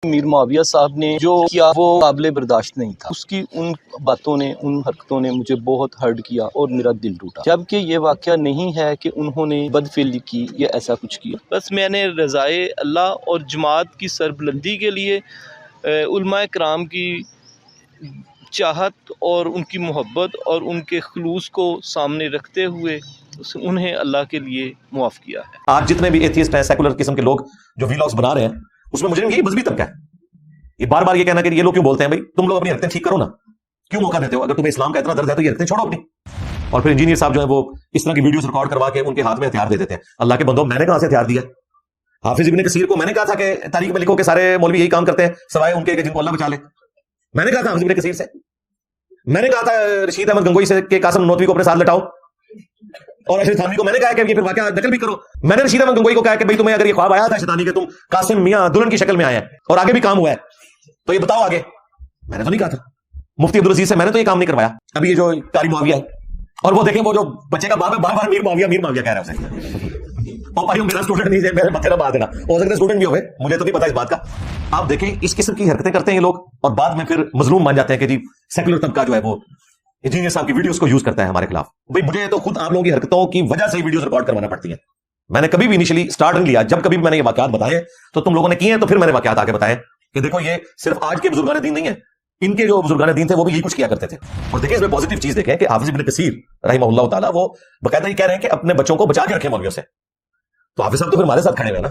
میر معاویہ صاحب نے جو کیا وہ قابل برداشت نہیں تھا. اس کی ان باتوں نے، ان حرکتوں نے مجھے بہت ہرٹ کیا اور میرا دل ٹوٹا، جبکہ یہ واقعہ نہیں ہے کہ انہوں نے بدفعلی کی یا ایسا کچھ کیا. بس میں نے رضائے اللہ اور جماعت کی سربلندی کے لیے علماء کرام کی چاہت اور ان کی محبت اور ان کے خلوص کو سامنے رکھتے ہوئے انہیں اللہ کے لیے معاف کیا ہے. آج جتنے بھی ایتھیسٹ ہیں، سیکولر قسم کے لوگ جو ویلاگز بنا رہے ہیں، اس میں مجرم یہی مذہبی طبقہ ہے. یہ بار بار یہ کہنا کہ یہ لوگ کیوں بولتے ہیں بھائی تم لوگ اپنی حرکتیں ٹھیک کرو نا، کیوں موقع دیتے ہو؟ اگر تمہیں اسلام کا اتنا درد ہے تو یہ حرکتیں چھوڑو اپنی. اور پھر انجینئر صاحب جو ہے وہ اس طرح کی ویڈیوز ریکارڈ کروا کے ان کے ہاتھ میں ہتھیار دے دیتے ہیں. اللہ کے بندو، میں نے کہاں سے ہتھیار دیا؟ حافظ ابن کثیر کو میں نے کہا تھا کہ تاریخ میں لکھو کہ سارے مولوی یہی کام کرتے ہیں سوائے ان کے کہ جن کو اللہ بچا لے. میں نے کہا تھا حافظ ابن کثیر سے، میں نے کہا تھا رشید احمد گنگوئی سے کہ قاسم نانوتوی کو اپنے ساتھ لٹاؤ، اور اشرف تھانوی کو میں نے کہا کہ یہ پھر واقعہ نقل بھی کرو. میں نے رشید احمد گنگوئی کو کہا کہ بھائی تمہیں اگر یہ خواب آیا تھا شیطانی کہ تم قاسم میاں دلہن کی شکل میں آئے ہیں اور آگے بھی کام ہوا ہے تو یہ بتاؤ آگے. میں نے تو نہیں کہا تھا. مفتی عبدالعزیز سے میں نے تو یہ کام نہیں کروایا. ابھی یہ جو قاری معاویہ ہے، اور وہ دیکھیں وہ جو بچے کا باپ ہے بار بار میر معاویہ کہہ رہا ہے اسے. اور بھائی میرا اسٹوڈنٹ نہیں ہے، میرے متھے نہ بات دینا، ہو سکتا ہے اسٹوڈنٹ بھی ہوئے، مجھے تو نہیں پتا اس بات کا. آپ دیکھیں اس قسم کی حرکتیں کرتے ہیں یہ لوگ، اور بعد میں پھر مظلوم مان جاتے ہیں کہ جی سیکولر طبقہ جو ہے وہ انجینئر صاحب کی ویڈیوز کو یوز کرتا ہے ہمارے خلاف. بھائی مجھے تو خود آپ لوگوں کی حرکتوں کی وجہ سے ویڈیوز ریکارڈ کروانا پڑتی ہیں. میں نے کبھی بھی انیشلی اسٹارٹ نہیں لیا، جب کبھی بھی میں نے یہ واقعات بتائے تو تم لوگوں نے کیے ہیں، تو پھر میں نے واقعات آگے بتائے کہ دیکھو یہ صرف آج کے بزرگان دین نہیں ہے، ان کے جو بزرگان دین تھے وہ بھی یہی کچھ کیا کرتے تھے. اور دیکھیں اس میں پازیٹیو چیز دیکھیں کہ حافظ ابن کثیر رحمہ اللہ تعالیٰ وہ باقاعدہ یہ کہہ رہے ہیں کہ اپنے بچوں کو بچا کے رکھیں مولویوں سے. تو حافظ صاحب تو پھر ہمارے ساتھ کھڑے ہوئے نا.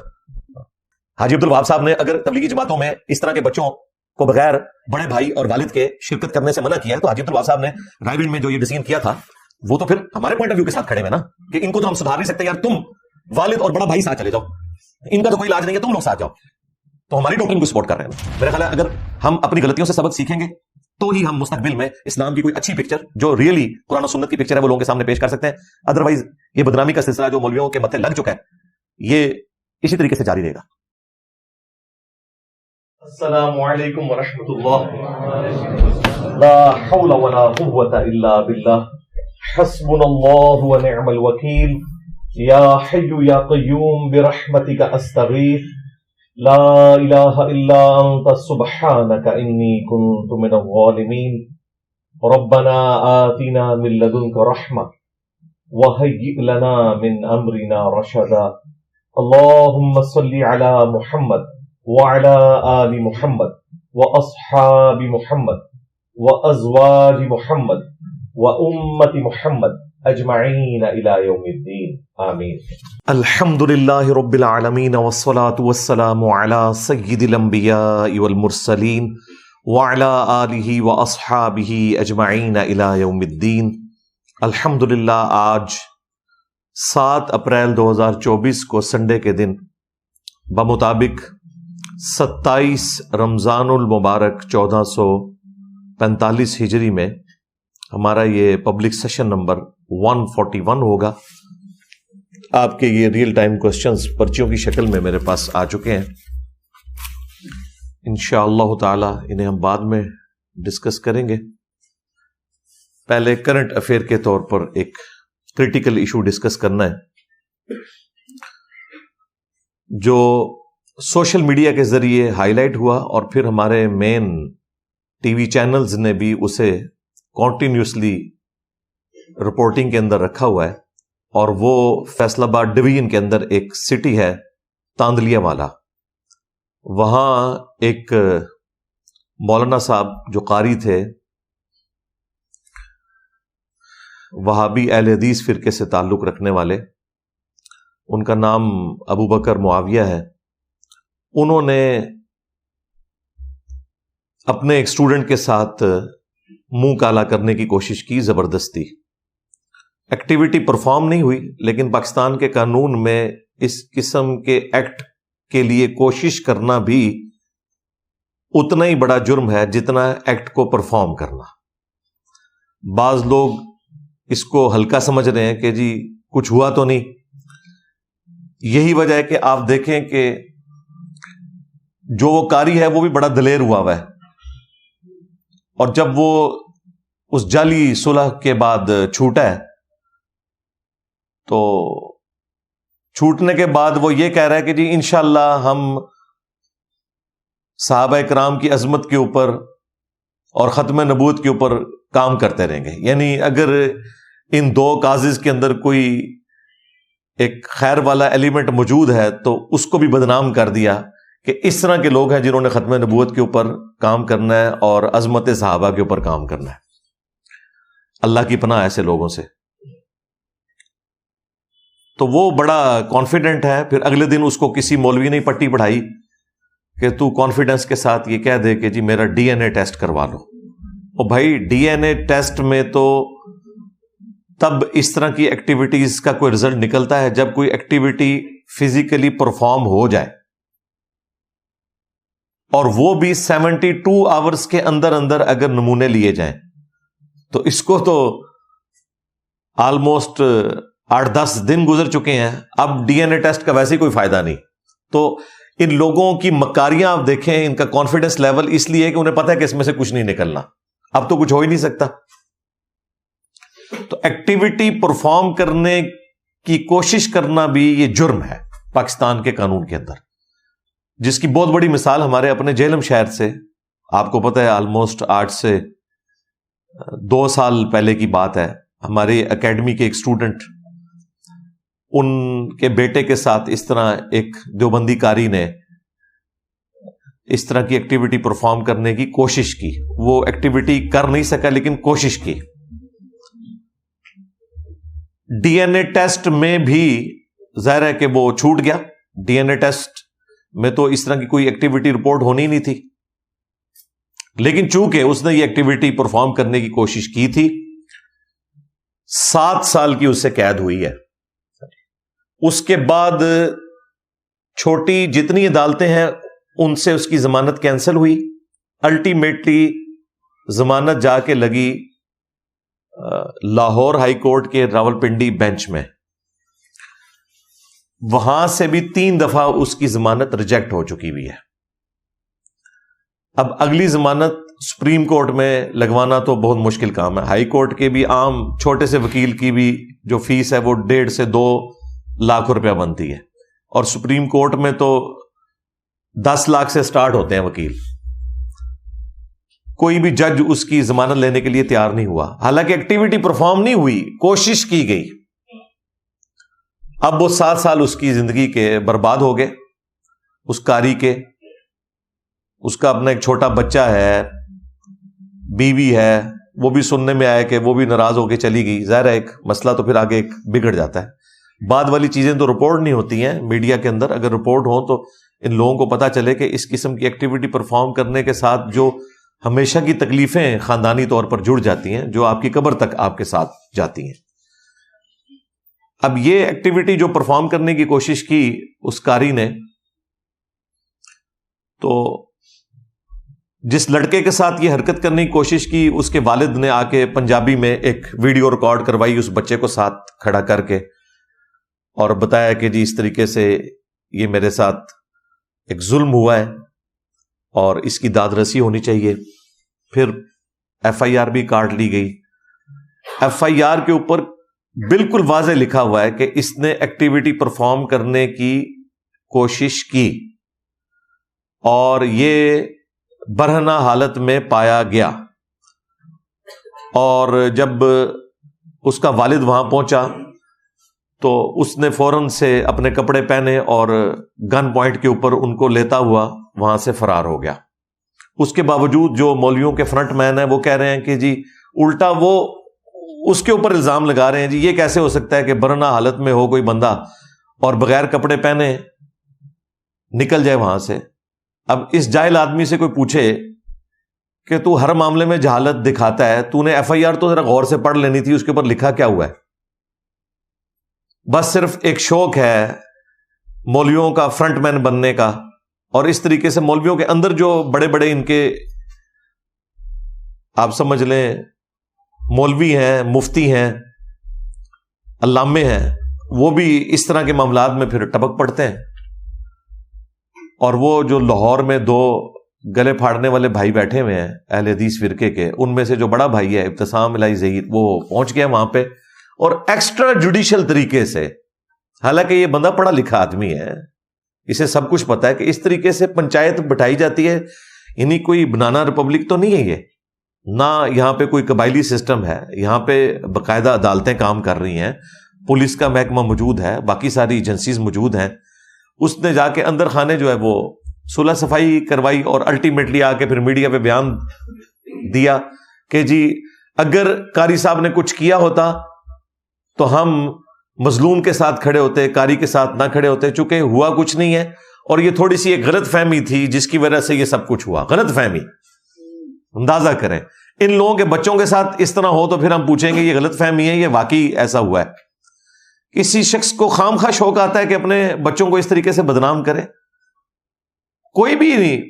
حاجی عبدالوہاب صاحب نے اگر تبلیغی جماعتوں میں اس طرح کے بچوں کو بغیر بڑے بھائی اور والد کے شرکت کرنے سے منع کیا ہے، تو حاجی عبدالوہاب صاحب نے رائے وینڈ میں جو یہ ڈیسیژن کیا تھا وہ تو پھر ہمارے پوائنٹ آف ویو کے ساتھ کھڑے ہوئے نا کہ ان کو تو ہم سدھار نہیں سکتے یار، تم والد اور بڑا بھائی ساتھ چلے جاؤ، ان کا تو کوئی علاج نہیں ہے، تم لوگ ساتھ جاؤ. تو ہماری ڈاکٹرین کو سپورٹ کر رہے ہیں. میرا خیال ہے اگر ہم اپنی غلطیوں سے سبق سیکھیں گے تو ہی ہم مستقبل میں اسلام کی کوئی اچھی پکچر جو ریئلی قرآن و سنت کی پکچر ہے وہ لوگوں کے سامنے پیش کر سکتے ہیں. ادروائز یہ بدنامی کا سلسلہ جو مولویوں کے متھے لگ چکا ہے یہ اسی طریقے سے جاری رہے گا. السلام علیکم ورحمۃ اللہ. لا حول ولا قوة الا باللہ. حسبنا اللہ ونعم الوکیل. یا حی یا قیوم برحمتک استغیث. لا الہ الا انت سبحانک انی کنت من الظالمین. ربنا آتنا من لدنک رحمہ وہیئ لنا من امرنا رشدا. اللہم صل علی محمد وعلى آل محمد وأصحاب محمد وأزواج محمد وأمة محمد أجمعين إلى يوم الدين آمين. الحمد للہ رب العالمین والصلاة والسلام علی سید الانبیاء والمرسلین وعلی آلہ واصحابہ اجمعین الی یوم الدین. الحمد للہ آج 7 اپریل 2024 کو سنڈے کے دن بمطابق 27 رمضان المبارک 1445 ہجری میں ہمارا یہ پبلک سیشن نمبر 141 ہوگا. آپ کے یہ ریئل ٹائم کوسچنز پرچیوں کی شکل میں میرے پاس آ چکے ہیں. انشاءاللہ تعالی انہیں ہم بعد میں ڈسکس کریں گے. پہلے کرنٹ افیئر کے طور پر ایک کریٹیکل ایشو ڈسکس کرنا ہے جو سوشل میڈیا کے ذریعے ہائی لائٹ ہوا اور پھر ہمارے مین ٹی وی چینلز نے بھی اسے کنٹینیوسلی رپورٹنگ کے اندر رکھا ہوا ہے. اور وہ فیصل آباد ڈویژن کے اندر ایک سٹی ہے تاندلیا والا، وہاں ایک مولانا صاحب جو قاری تھے، وہابی اہل حدیث فرقے سے تعلق رکھنے والے، ان کا نام ابو بکر معاویہ ہے. انہوں نے اپنے ایک اسٹوڈنٹ کے ساتھ منہ کالا کرنے کی کوشش کی زبردستی. ایکٹیویٹی پرفارم نہیں ہوئی، لیکن پاکستان کے قانون میں اس قسم کے ایکٹ کے لیے کوشش کرنا بھی اتنا ہی بڑا جرم ہے جتنا ایکٹ کو پرفارم کرنا. بعض لوگ اس کو ہلکا سمجھ رہے ہیں کہ جی کچھ ہوا تو نہیں. یہی وجہ ہے کہ آپ دیکھیں کہ جو وہ قاری ہے وہ بھی بڑا دلیر ہوا ہے، اور جب وہ اس جعلی صلح کے بعد چھوٹا ہے تو چھوٹنے کے بعد وہ یہ کہہ رہا ہے کہ جی انشاءاللہ ہم صحابہ کرام کی عظمت کے اوپر اور ختم نبوت کے اوپر کام کرتے رہیں گے. یعنی اگر ان دو کازز کے اندر کوئی ایک خیر والا ایلیمنٹ موجود ہے تو اس کو بھی بدنام کر دیا کہ اس طرح کے لوگ ہیں جنہوں نے ختم نبوت کے اوپر کام کرنا ہے اور عظمت صحابہ کے اوپر کام کرنا ہے. اللہ کی پناہ ایسے لوگوں سے. تو وہ بڑا کانفیڈنٹ ہے. پھر اگلے دن اس کو کسی مولوی نے پٹی پڑھائی کہ تو کانفیڈنس کے ساتھ یہ کہہ دے کہ جی میرا ڈی این اے ٹیسٹ کروا لو. اور بھائی ڈی این اے ٹیسٹ میں تو تب اس طرح کی ایکٹیویٹیز کا کوئی رزلٹ نکلتا ہے جب کوئی ایکٹیویٹی فزیکلی پرفارم ہو جائے, اور وہ بھی 72 آورز کے اندر اندر اگر نمونے لیے جائیں. تو اس کو تو آلموسٹ 8-10 دن گزر چکے ہیں, اب ڈی این اے ٹیسٹ کا ویسے کوئی فائدہ نہیں. تو ان لوگوں کی مکاریاں آپ دیکھیں, ان کا کانفیڈنس لیول اس لیے کہ انہیں پتہ ہے کہ اس میں سے کچھ نہیں نکلنا, اب تو کچھ ہو ہی نہیں سکتا. تو ایکٹیویٹی پرفارم کرنے کی کوشش کرنا بھی یہ جرم ہے پاکستان کے قانون کے اندر, جس کی بہت بڑی مثال ہمارے اپنے جہلم شہر سے آپ کو پتہ ہے. آلموسٹ 8 سے 2 سال پہلے کی بات ہے. ہمارے اکیڈمی کے ایک اسٹوڈنٹ, ان کے بیٹے کے ساتھ اس طرح ایک دیوبندی قاری نے اس طرح کی ایکٹیویٹی پرفارم کرنے کی کوشش کی. وہ ایکٹیویٹی کر نہیں سکا لیکن کوشش کی. ڈی این اے ٹیسٹ میں بھی ظاہر ہے کہ وہ چھوٹ گیا. ڈی این اے ٹیسٹ میں تو اس طرح کی کوئی ایکٹیویٹی رپورٹ ہونی نہیں تھی, لیکن چونکہ اس نے یہ ایکٹیویٹی پرفارم کرنے کی کوشش کی تھی, 7 سال کی اس سے قید ہوئی ہے. اس کے بعد چھوٹی جتنی عدالتیں ہیں ان سے اس کی ضمانت کینسل ہوئی. الٹیمیٹلی ضمانت جا کے لگی لاہور ہائی کورٹ کے راولپنڈی بینچ میں. وہاں سے بھی 3 دفعہ اس کی ضمانت ریجیکٹ ہو چکی ہوئی ہے. اب اگلی ضمانت سپریم کورٹ میں لگوانا تو بہت مشکل کام ہے. ہائی کورٹ کے بھی عام چھوٹے سے وکیل کی بھی جو فیس ہے وہ 1.5 سے 2 لاکھ روپیہ بنتی ہے, اور سپریم کورٹ میں تو 10 لاکھ سے سٹارٹ ہوتے ہیں وکیل. کوئی بھی جج اس کی ضمانت لینے کے لیے تیار نہیں ہوا, حالانکہ ایکٹیویٹی پرفارم نہیں ہوئی, کوشش کی گئی. اب وہ 7 سال اس کی زندگی کے برباد ہو گئے, اس قاری کے. اس کا اپنا ایک چھوٹا بچہ ہے, بیوی ہے, وہ بھی سننے میں آیا کہ وہ بھی ناراض ہو کے چلی گئی. ظاہر ہے ایک مسئلہ تو پھر آگے ایک بگڑ جاتا ہے. بعد والی چیزیں تو رپورٹ نہیں ہوتی ہیں میڈیا کے اندر. اگر رپورٹ ہو تو ان لوگوں کو پتا چلے کہ اس قسم کی ایکٹیویٹی پرفارم کرنے کے ساتھ جو ہمیشہ کی تکلیفیں خاندانی طور پر جڑ جاتی ہیں, جو آپ کی قبر تک آپ کے ساتھ جاتی ہیں. اب یہ ایکٹیویٹی جو پرفارم کرنے کی کوشش کی اس قاری نے, تو جس لڑکے کے ساتھ یہ حرکت کرنے کی کوشش کی اس کے والد نے آ کے پنجابی میں ایک ویڈیو ریکارڈ کروائی اس بچے کو ساتھ کھڑا کر کے, اور بتایا کہ جی اس طریقے سے یہ میرے ساتھ ایک ظلم ہوا ہے اور اس کی داد رسی ہونی چاہیے. پھر ایف آئی آر بھی کاٹ لی گئی. ایف آئی آر کے اوپر بالکل واضح لکھا ہوا ہے کہ اس نے ایکٹیویٹی پرفارم کرنے کی کوشش کی اور یہ برہنہ حالت میں پایا گیا. اور جب اس کا والد وہاں پہنچا تو اس نے فوراً سے اپنے کپڑے پہنے اور گن پوائنٹ کے اوپر ان کو لیتا ہوا وہاں سے فرار ہو گیا. اس کے باوجود جو مولویوں کے فرنٹ مین ہیں وہ کہہ رہے ہیں کہ جی الٹا وہ اس کے اوپر الزام لگا رہے ہیں, جی یہ کیسے ہو سکتا ہے کہ برہنہ حالت میں ہو کوئی بندہ اور بغیر کپڑے پہنے نکل جائے وہاں سے. اب اس جاہل آدمی سے کوئی پوچھے کہ تو ہر معاملے میں جہالت دکھاتا ہے, تو نے ایف آئی آر تو ذرا غور سے پڑھ لینی تھی, اس کے اوپر لکھا کیا ہوا ہے. بس صرف ایک شوق ہے مولویوں کا فرنٹ مین بننے کا, اور اس طریقے سے مولویوں کے اندر جو بڑے بڑے ان کے آپ سمجھ لیں مولوی ہیں, مفتی ہیں, علامے ہیں, وہ بھی اس طرح کے معاملات میں پھر ٹپک پڑتے ہیں. اور وہ جو لاہور میں 2 گلے پھاڑنے والے بھائی بیٹھے ہوئے ہیں اہل حدیث فرقے کے, ان میں سے جو بڑا بھائی ہے ابتسام الہی ظہیر, وہ پہنچ گیا وہاں پہ اور ایکسٹرا جوڈیشل طریقے سے, حالانکہ یہ بندہ پڑھا لکھا آدمی ہے, اسے سب کچھ پتا ہے کہ اس طریقے سے پنچایت بٹھائی جاتی ہے، یعنی کوئی بنانا ریپبلک تو نہیں ہے یہ، نہ یہاں پہ کوئی قبائلی سسٹم ہے، یہاں پہ باقاعدہ عدالتیں کام کر رہی ہیں، پولیس کا محکمہ موجود ہے، باقی ساری ایجنسیز موجود ہیں. اس نے جا کے اندر خانے جو ہے وہ صلح صفائی کروائی اور الٹیمیٹلی آ کے پھر میڈیا پہ بیان دیا کہ جی اگر قاری صاحب نے کچھ کیا ہوتا تو ہم مظلوم کے ساتھ کھڑے ہوتے، قاری کے ساتھ نہ کھڑے ہوتے، چونکہ ہوا کچھ نہیں ہے اور یہ تھوڑی سی ایک غلط فہمی تھی جس کی وجہ سے یہ سب کچھ ہوا. غلط فہمی، اندازہ کریں ان لوگوں کے بچوں کے ساتھ اس طرح ہو تو پھر ہم پوچھیں گے یہ غلط فہمی ہے، یہ واقعی ایسا ہوا ہے. کسی شخص کو خام خواہ شوق آتا ہے کہ اپنے بچوں کو اس طریقے سے بدنام کرے؟ کوئی بھی نہیں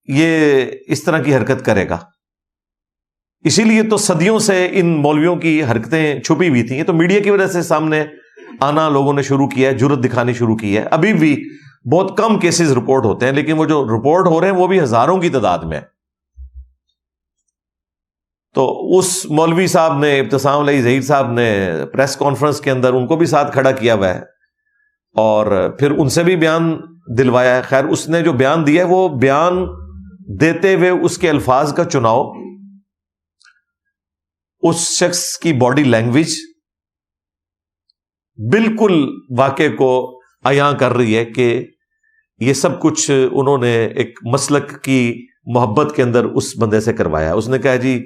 یہ اس طرح کی حرکت کرے گا. اسی لیے تو صدیوں سے ان مولویوں کی حرکتیں چھپی ہوئی تھیں، یہ تو میڈیا کی وجہ سے سامنے آنا لوگوں نے شروع کیا ہے، جرأت دکھانی شروع کی ہے. ابھی بھی بہت کم کیسز رپورٹ ہوتے ہیں، لیکن وہ جو رپورٹ ہو رہے ہیں وہ بھی ہزاروں کی تعداد میں. تو اس مولوی صاحب نے، ابتسام علیہ ظہیر صاحب نے پریس کانفرنس کے اندر ان کو بھی ساتھ کھڑا کیا ہوا ہے اور پھر ان سے بھی بیان دلوایا ہے. خیر اس نے جو بیان دیا ہے وہ بیان دیتے ہوئے اس کے الفاظ کا چناؤ، اس شخص کی باڈی لینگویج بالکل واقعے کو عیاں کر رہی ہے کہ یہ سب کچھ انہوں نے ایک مسلک کی محبت کے اندر اس بندے سے کروایا. اس نے کہا جی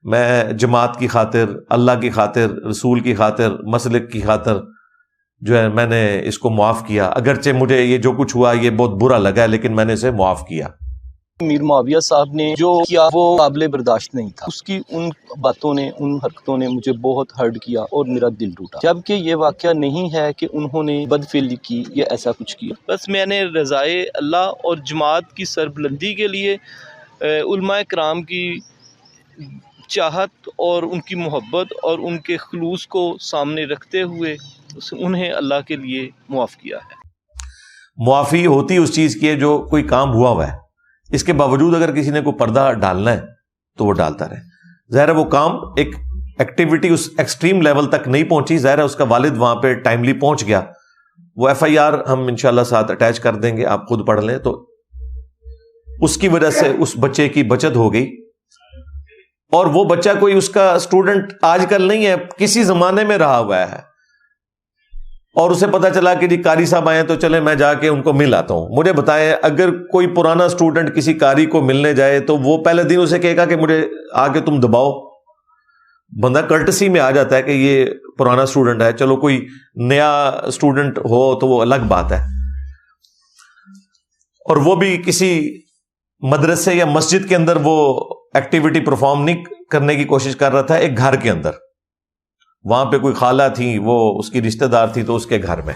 میں جماعت کی خاطر، اللہ کی خاطر، رسول کی خاطر، مسلک کی خاطر جو ہے میں نے اس کو معاف کیا، اگرچہ مجھے یہ جو کچھ ہوا یہ بہت برا لگا ہے لیکن میں نے اسے معاف کیا. میر معاویہ صاحب نے جو کیا وہ قابل برداشت نہیں تھا. اس کی ان باتوں نے، ان حرکتوں نے مجھے بہت ہرٹ کیا اور میرا دل ٹوٹا، جبکہ یہ واقعہ نہیں ہے کہ انہوں نے بدفعلی کی یا ایسا کچھ کیا. بس میں نے رضائے اللہ اور جماعت کی سربلندی کے لیے علماء کرام کی چاہت اور ان کی محبت اور ان کے خلوص کو سامنے رکھتے ہوئے انہیں اللہ کے لیے معاف کیا ہے. معافی ہوتی اس چیز کی ہے جو کوئی کام ہوا ہوا ہے، اس کے باوجود اگر کسی نے کوئی پردہ ڈالنا ہے تو وہ ڈالتا رہے. ظاہر ہے وہ کام ایک ایکٹیویٹی اس ایکسٹریم لیول تک نہیں پہنچی، ظاہر ہے اس کا والد وہاں پہ ٹائملی پہنچ گیا. وہ ایف آئی آر ہم انشاءاللہ ساتھ اٹیچ کر دیں گے، آپ خود پڑھ لیں. تو اس کی وجہ سے اس بچے کی بچت ہو گئی اور وہ بچہ کوئی اس کا اسٹوڈنٹ آج کل نہیں ہے، کسی زمانے میں رہا ہوا ہے اور اسے پتا چلا کہ جی قاری صاحب آئے تو چلے میں جا کے ان کو مل آتا ہوں. مجھے بتائیں اگر کوئی پرانا اسٹوڈنٹ کسی قاری کو ملنے جائے تو وہ پہلے دن اسے کہے گا کہ مجھے آ کے تم دباؤ؟ بندہ کرٹسی میں آ جاتا ہے کہ یہ پرانا اسٹوڈنٹ ہے، چلو کوئی نیا اسٹوڈنٹ ہو تو وہ الگ بات ہے. اور وہ بھی کسی مدرسے یا مسجد کے اندر وہ ایکٹیویٹی پرفارم نہیں کرنے کی کوشش کر رہا تھا، ایک گھر کے اندر. وہاں پہ کوئی خالہ تھی، وہ اس کی رشتہ دار تھی تو اس کے گھر میں.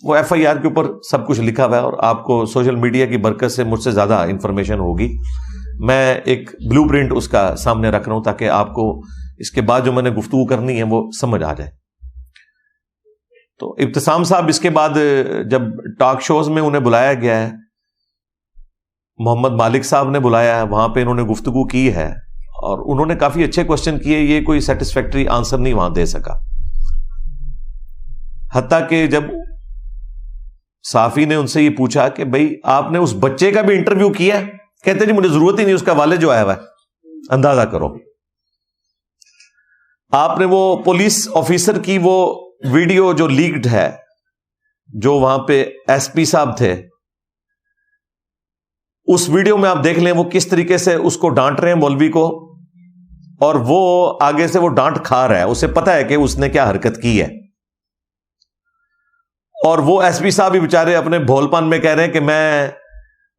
وہ ایف آئی آر کے اوپر سب کچھ لکھا ہوا ہے اور آپ کو سوشل میڈیا کی برکت سے مجھ سے زیادہ انفارمیشن ہوگی. میں ایک بلو پرنٹ اس کا سامنے رکھ رہا ہوں تاکہ آپ کو اس کے بعد جو میں نے گفتگو کرنی ہے وہ سمجھ آ جائے. تو ابتسام صاحب اس کے بعد جب ٹاک شوز میں انہیں بلایا گیا ہے، محمد مالک صاحب نے بلایا ہے، وہاں پہ انہوں نے گفتگو کی ہے اور انہوں نے کافی اچھے کوشچن کیے. یہ کوئی سیٹسفیکٹری آنسر نہیں وہاں دے سکا، حتیٰ کہ جب صحافی نے ان سے یہ پوچھا کہ بھئی آپ نے اس بچے کا بھی انٹرویو کیا ہے، کہتے جی مجھے ضرورت ہی نہیں، اس کا والد جو آیا ہوا ہے. اندازہ کرو آپ نے وہ پولیس آفیسر کی وہ ویڈیو جو لیکڈ ہے، جو وہاں پہ ایس پی صاحب تھے، اس ویڈیو میں آپ دیکھ لیں وہ کس طریقے سے اس کو ڈانٹ رہے ہیں مولوی کو، اور وہ آگے سے وہ ڈانٹ کھا رہا ہے، اسے پتا ہے کہ اس نے کیا حرکت کی ہے. اور وہ ایس پی صاحب بھی بیچارے اپنے بھول پن میں کہہ رہے ہیں کہ میں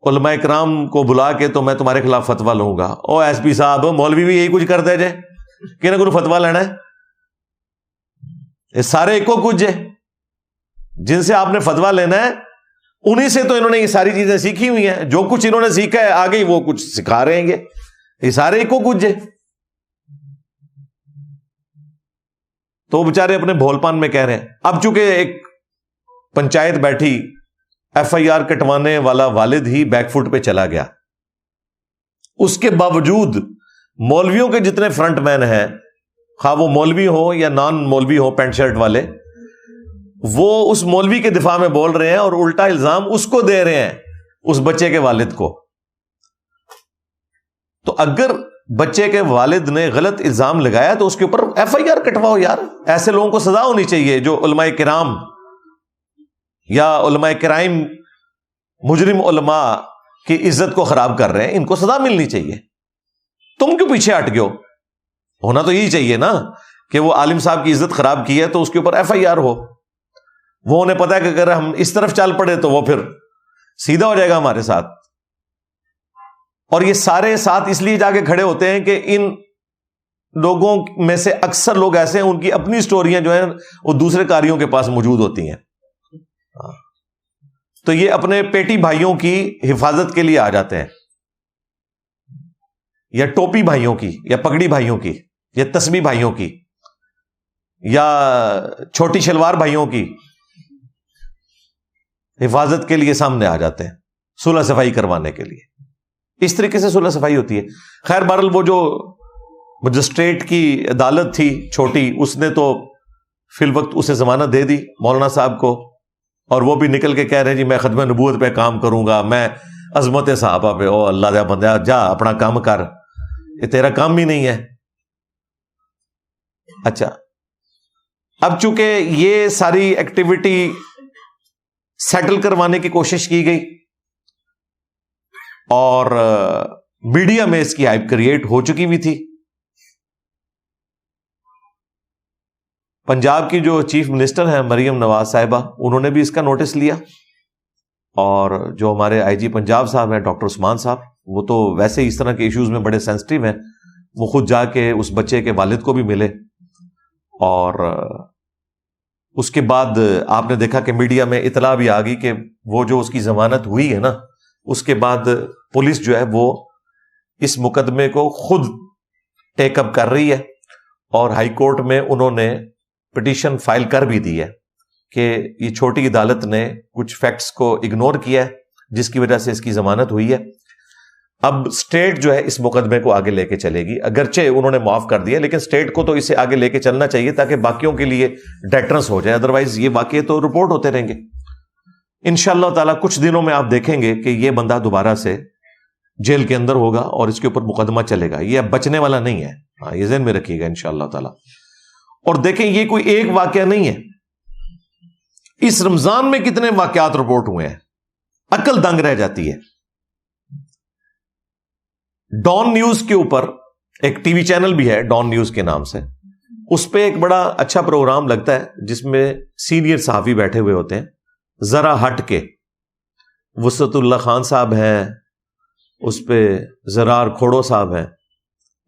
علماء کرام کو بلا کے تو میں تمہارے خلاف فتویٰ لوں گا. او ایس پی صاحب، مولوی بھی یہی کچھ کرتا ہے جے کہ نہ کوئی فتویٰ لینا ہے. یہ سارے ایکو کچھ ہے، جن سے آپ نے فتویٰ لینا ہے انہی سے تو انہوں نے یہ ساری چیزیں سیکھی ہوئی ہیں. جو کچھ انہوں نے سیکھا ہے آگے وہ کچھ سکھا رہے ہیں گے. یہ سارے ایکو کچھ ہے. تو وہ بیچارے اپنے بھول پان میں کہہ رہے ہیں. اب چونکہ ایک پنچایت بیٹھی، ایف آئی آر کٹوانے والا والد ہی بیک فٹ پہ چلا گیا. اس کے باوجود مولویوں کے جتنے فرنٹ مین ہیں، خواہ وہ مولوی ہو یا نان مولوی ہو، پینٹ شرٹ والے، وہ اس مولوی کے دفاع میں بول رہے ہیں اور الٹا الزام اس کو دے رہے ہیں, اس بچے کے والد کو. تو اگر بچے کے والد نے غلط الزام لگایا تو اس کے اوپر ایف آئی آر کٹواؤ یار. ایسے لوگوں کو سزا ہونی چاہیے جو علماء کرام یا علماء کرائم, مجرم علماء کی عزت کو خراب کر رہے ہیں, ان کو سزا ملنی چاہیے. تم کیوں پیچھے ہٹ گئے ہو؟ ہونا تو یہی چاہیے نا کہ وہ عالم صاحب کی عزت خراب کی ہے تو اس کے اوپر ایف آئی آر ہو. وہ انہیں پتا ہے کہ اگر ہم اس طرف چل پڑے تو وہ پھر سیدھا ہو جائے گا ہمارے ساتھ. اور یہ سارے ساتھ اس لیے جا کے کھڑے ہوتے ہیں کہ ان لوگوں میں سے اکثر لوگ ایسے ہیں ان کی اپنی سٹوریاں جو ہیں وہ دوسرے قاریوں کے پاس موجود ہوتی ہیں, تو یہ اپنے پیٹی بھائیوں کی حفاظت کے لیے آ جاتے ہیں, یا ٹوپی بھائیوں کی, یا پگڑی بھائیوں کی, یا تسبیح بھائیوں کی, یا چھوٹی شلوار بھائیوں کی حفاظت کے لیے سامنے آ جاتے ہیں صلح صفائی کروانے کے لیے. اس طریقے سے صلح صفائی ہوتی ہے. خیر بہرحال وہ جو مجسٹریٹ کی عدالت تھی چھوٹی, اس نے تو فی الوقت اسے ضمانت دے دی مولانا صاحب کو, اور وہ بھی نکل کے کہہ رہے ہیں جی میں ختم نبوت پہ کام کروں گا, میں عظمت صحابہ پہ. او اللہ دیا بندہ, جا اپنا کام کر, یہ تیرا کام بھی نہیں ہے. اچھا, اب چونکہ یہ ساری ایکٹیویٹی سیٹل کروانے کی کوشش کی گئی اور میڈیا میں اس کی ہائپ کریٹ ہو چکی بھی تھی. پنجاب کی جو چیف منسٹر ہیں مریم نواز صاحبہ, انہوں نے بھی اس کا نوٹس لیا, اور جو ہمارے آئی جی پنجاب صاحب ہیں ڈاکٹر عثمان صاحب, وہ تو ویسے ہی اس طرح کے ایشوز میں بڑے سینسٹیو ہیں, وہ خود جا کے اس بچے کے والد کو بھی ملے. اور اس کے بعد آپ نے دیکھا کہ میڈیا میں اطلاع بھی آ گئی کہ وہ جو اس کی ضمانت ہوئی ہے نا, اس کے بعد پولیس جو ہے وہ اس مقدمے کو خود ٹیک اپ کر رہی ہے, اور ہائی کورٹ میں انہوں نے پٹیشن فائل کر بھی دی ہے کہ یہ چھوٹی عدالت نے کچھ فیکٹس کو اگنور کیا ہے جس کی وجہ سے اس کی ضمانت ہوئی ہے. اب اسٹیٹ جو ہے اس مقدمے کو آگے لے کے چلے گی, اگرچہ انہوں نے معاف کر دیا لیکن اسٹیٹ کو تو اسے آگے لے کے چلنا چاہیے تاکہ باقیوں کے لیے ڈیٹرنس ہو جائے, ادروائز یہ واقعے تو رپورٹ ہوتے رہیں گے. انشاءاللہ تعالیٰ کچھ دنوں میں آپ دیکھیں گے کہ یہ بندہ دوبارہ سے جیل کے اندر ہوگا اور اس کے اوپر مقدمہ چلے گا. یہ اب بچنے والا نہیں ہے, ہاں یہ ذہن میں رکھیے گا انشاءاللہ تعالیٰ. اور دیکھیں یہ کوئی ایک واقعہ نہیں ہے, اس رمضان میں کتنے واقعات رپورٹ ہوئے ہیں, عقل دنگ رہ جاتی ہے. ڈان نیوز کے اوپر ایک ٹی وی چینل بھی ہے ڈان نیوز کے نام سے, اس پہ ایک بڑا اچھا پروگرام لگتا ہے جس میں سینئر صحافی بیٹھے ہوئے ہوتے ہیں ذرا ہٹ کے. وسعت اللہ خان صاحب ہیں, اس پہ زرار کھوڑو صاحب ہیں,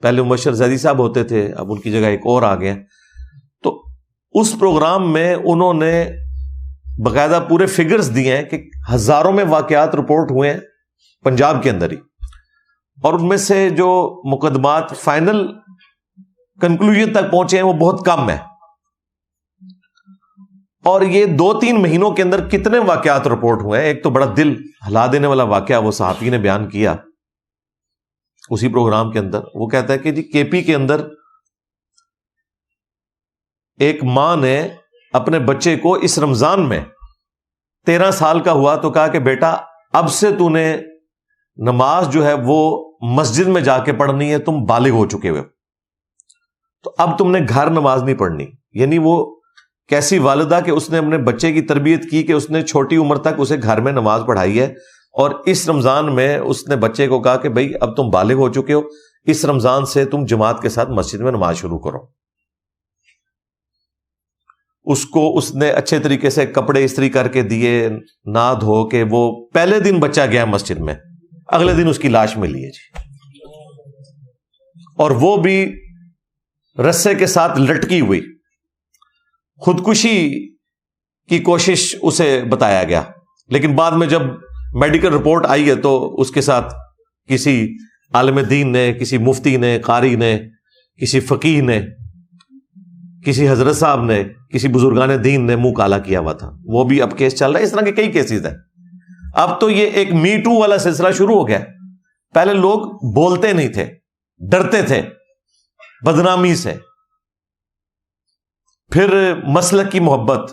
پہلے مبشر زیدی صاحب ہوتے تھے, اب ان کی جگہ ایک اور آ گئے. تو اس پروگرام میں انہوں نے باقاعدہ پورے فگرز دیے ہیں کہ ہزاروں میں واقعات رپورٹ ہوئے ہیں پنجاب کے اندر ہی, اور ان میں سے جو مقدمات فائنل کنکلوژن تک پہنچے ہیں وہ بہت کم ہے. اور یہ 2-3 مہینوں کے اندر کتنے واقعات رپورٹ ہوئے ہیں. ایک تو بڑا دل ہلا دینے والا واقعہ وہ صحافی نے بیان کیا اسی پروگرام کے اندر. وہ کہتا ہے کہ جی کے پی کے اندر ایک ماں نے اپنے بچے کو اس رمضان میں 13 سال کا ہوا تو کہا کہ بیٹا اب سے تو نے نماز جو ہے وہ مسجد میں جا کے پڑھنی ہے, تم بالغ ہو چکے ہوئے, تو اب تم نے گھر نماز نہیں پڑھنی. یعنی وہ کیسی والدہ کہ اس نے اپنے بچے کی تربیت کی کہ اس نے چھوٹی عمر تک اسے گھر میں نماز پڑھائی ہے, اور اس رمضان میں اس نے بچے کو کہا کہ بھائی اب تم بالغ ہو چکے ہو, اس رمضان سے تم جماعت کے ساتھ مسجد میں نماز شروع کرو. اس کو اس نے اچھے طریقے سے کپڑے استری کر کے دیے, نہا دھو کے. وہ پہلے دن بچہ گیا مسجد میں, اگلے دن اس کی لاش ملی ہے جی, اور وہ بھی رسے کے ساتھ لٹکی ہوئی. خودکشی کی کوشش اسے بتایا گیا, لیکن بعد میں جب میڈیکل رپورٹ آئی ہے تو اس کے ساتھ کسی عالم دین نے, کسی مفتی نے, قاری نے, کسی فقیہ نے, کسی حضرت صاحب نے, کسی بزرگان دین نے منہ کالا کیا ہوا تھا. وہ بھی اب کیس چل رہا ہے. اس طرح کے کئی کیسز ہیں. اب تو یہ ایک می ٹو والا سلسلہ شروع ہو گیا. پہلے لوگ بولتے نہیں تھے, ڈرتے تھے بدنامی سے, پھر مسلک کی محبت,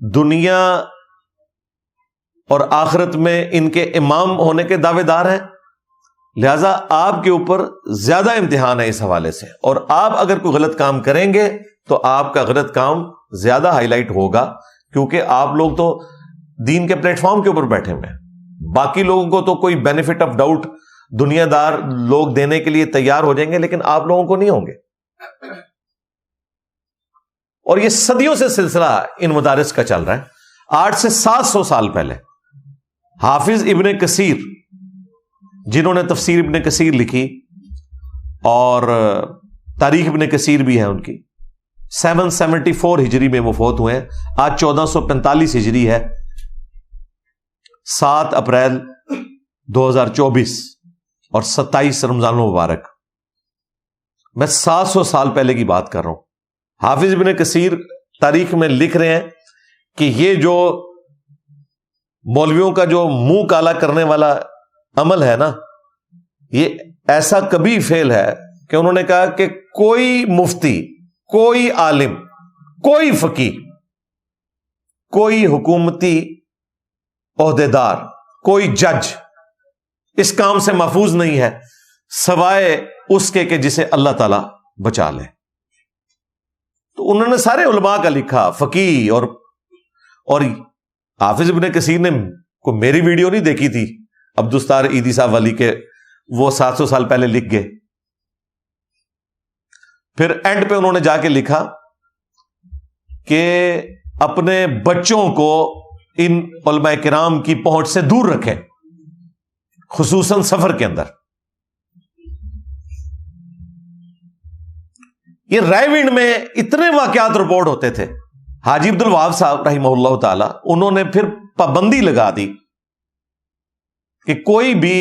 دنیا اور آخرت میں ان کے امام ہونے کے دعوے دار ہیں، لہذا آپ کے اوپر زیادہ امتحان ہے اس حوالے سے، اور آپ اگر کوئی غلط کام کریں گے تو آپ کا غلط کام زیادہ ہائی لائٹ ہوگا، کیونکہ آپ لوگ تو دین کے پلیٹ فارم کے اوپر بیٹھے ہوئے ہیں۔ باقی لوگوں کو تو کوئی بینیفٹ آف ڈاؤٹ دنیا دار لوگ دینے کے لیے تیار ہو جائیں گے، لیکن آپ لوگوں کو نہیں ہوں گے۔ اور یہ صدیوں سے سلسلہ ان مدارس کا چل رہا ہے۔ 800 سے 700 سال پہلے حافظ ابن کثیر، جنہوں نے تفسیر ابن کثیر لکھی اور تاریخ ابن کثیر بھی ہے ان کی، 774 ہجری میں وہ فوت ہوئے ہیں۔ آج 1445 ہجری ہے، 7 اپریل 2024 اور 27 رمضان المبارک۔ میں 700 سال پہلے کی بات کر رہا ہوں۔ حافظ ابن کثیر تاریخ میں لکھ رہے ہیں کہ یہ جو مولویوں کا جو منہ کالا کرنے والا عمل ہے نا، یہ ایسا کبھی فعل ہے کہ انہوں نے کہا کہ کوئی مفتی، کوئی عالم، کوئی فقیہ، کوئی حکومتی عہدیدار، کوئی جج اس کام سے محفوظ نہیں ہے سوائے اس کے کہ جسے اللہ تعالی بچا لے۔ تو انہوں نے سارے علماء کا لکھا، فقیہ اور حافظ ابن کثیر نے کوئی میری ویڈیو نہیں دیکھی تھی عبدالستار عیدی صاحب والی کے، وہ 700 سال پہلے لکھ گئے۔ پھر اینڈ پہ انہوں نے جا کے لکھا کہ اپنے بچوں کو ان علماء کرام کی پہنچ سے دور رکھیں، خصوصاً سفر کے اندر۔ یہ رائے ونڈ میں اتنے واقعات رپورٹ ہوتے تھے۔ حاجی عبد الوہاب صاحب رحمہ اللہ تعالی، انہوں نے پھر پابندی لگا دی کہ کوئی بھی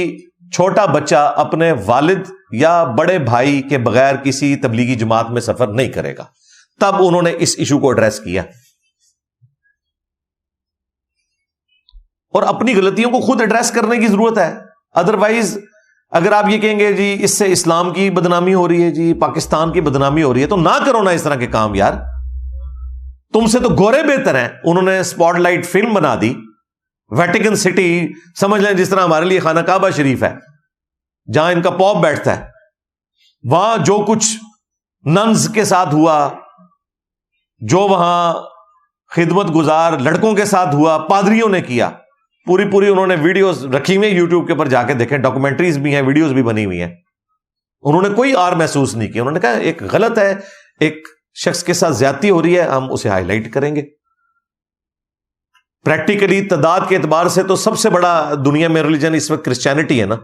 چھوٹا بچہ اپنے والد یا بڑے بھائی کے بغیر کسی تبلیغی جماعت میں سفر نہیں کرے گا۔ تب انہوں نے اس ایشو کو ایڈریس کیا اور اپنی غلطیوں کو خود ایڈریس کرنے کی ضرورت ہے۔ ادروائز اگر آپ یہ کہیں گے جی اس سے اسلام کی بدنامی ہو رہی ہے، جی پاکستان کی بدنامی ہو رہی ہے، تو نہ کرو نا اس طرح کے کام یار۔ تم سے تو گورے بہتر ہیں۔ انہوں نے سپاٹ لائٹ فلم بنا دی، ویٹیکن سٹی سمجھ لیں جس طرح ہمارے لیے خانہ کعبہ شریف ہے، جہاں ان کا پوپ بیٹھتا ہے، وہاں جو کچھ ننز کے ساتھ ہوا، جو وہاں خدمت گزار لڑکوں کے ساتھ ہوا، پادریوں نے کیا، پوری انہوں نے ویڈیوز رکھی ہوئی ہیں یوٹیوب کے اوپر، جا کے دیکھیں، ڈاکومنٹریز بھی ہیں، ویڈیوز بھی بنی ہوئی ہیں۔ انہوں نے کوئی آر محسوس نہیں کیا۔ انہوں نے کہا ایک غلط ہے، ایک شخص کے ساتھ زیادتی ہو رہی ہے، ہم اسے ہائی لائٹ کریں گے۔ پریکٹیکلی تعداد کے اعتبار سے تو سب سے بڑا دنیا میں ریلیجن اس وقت کرسچینٹی ہے نا،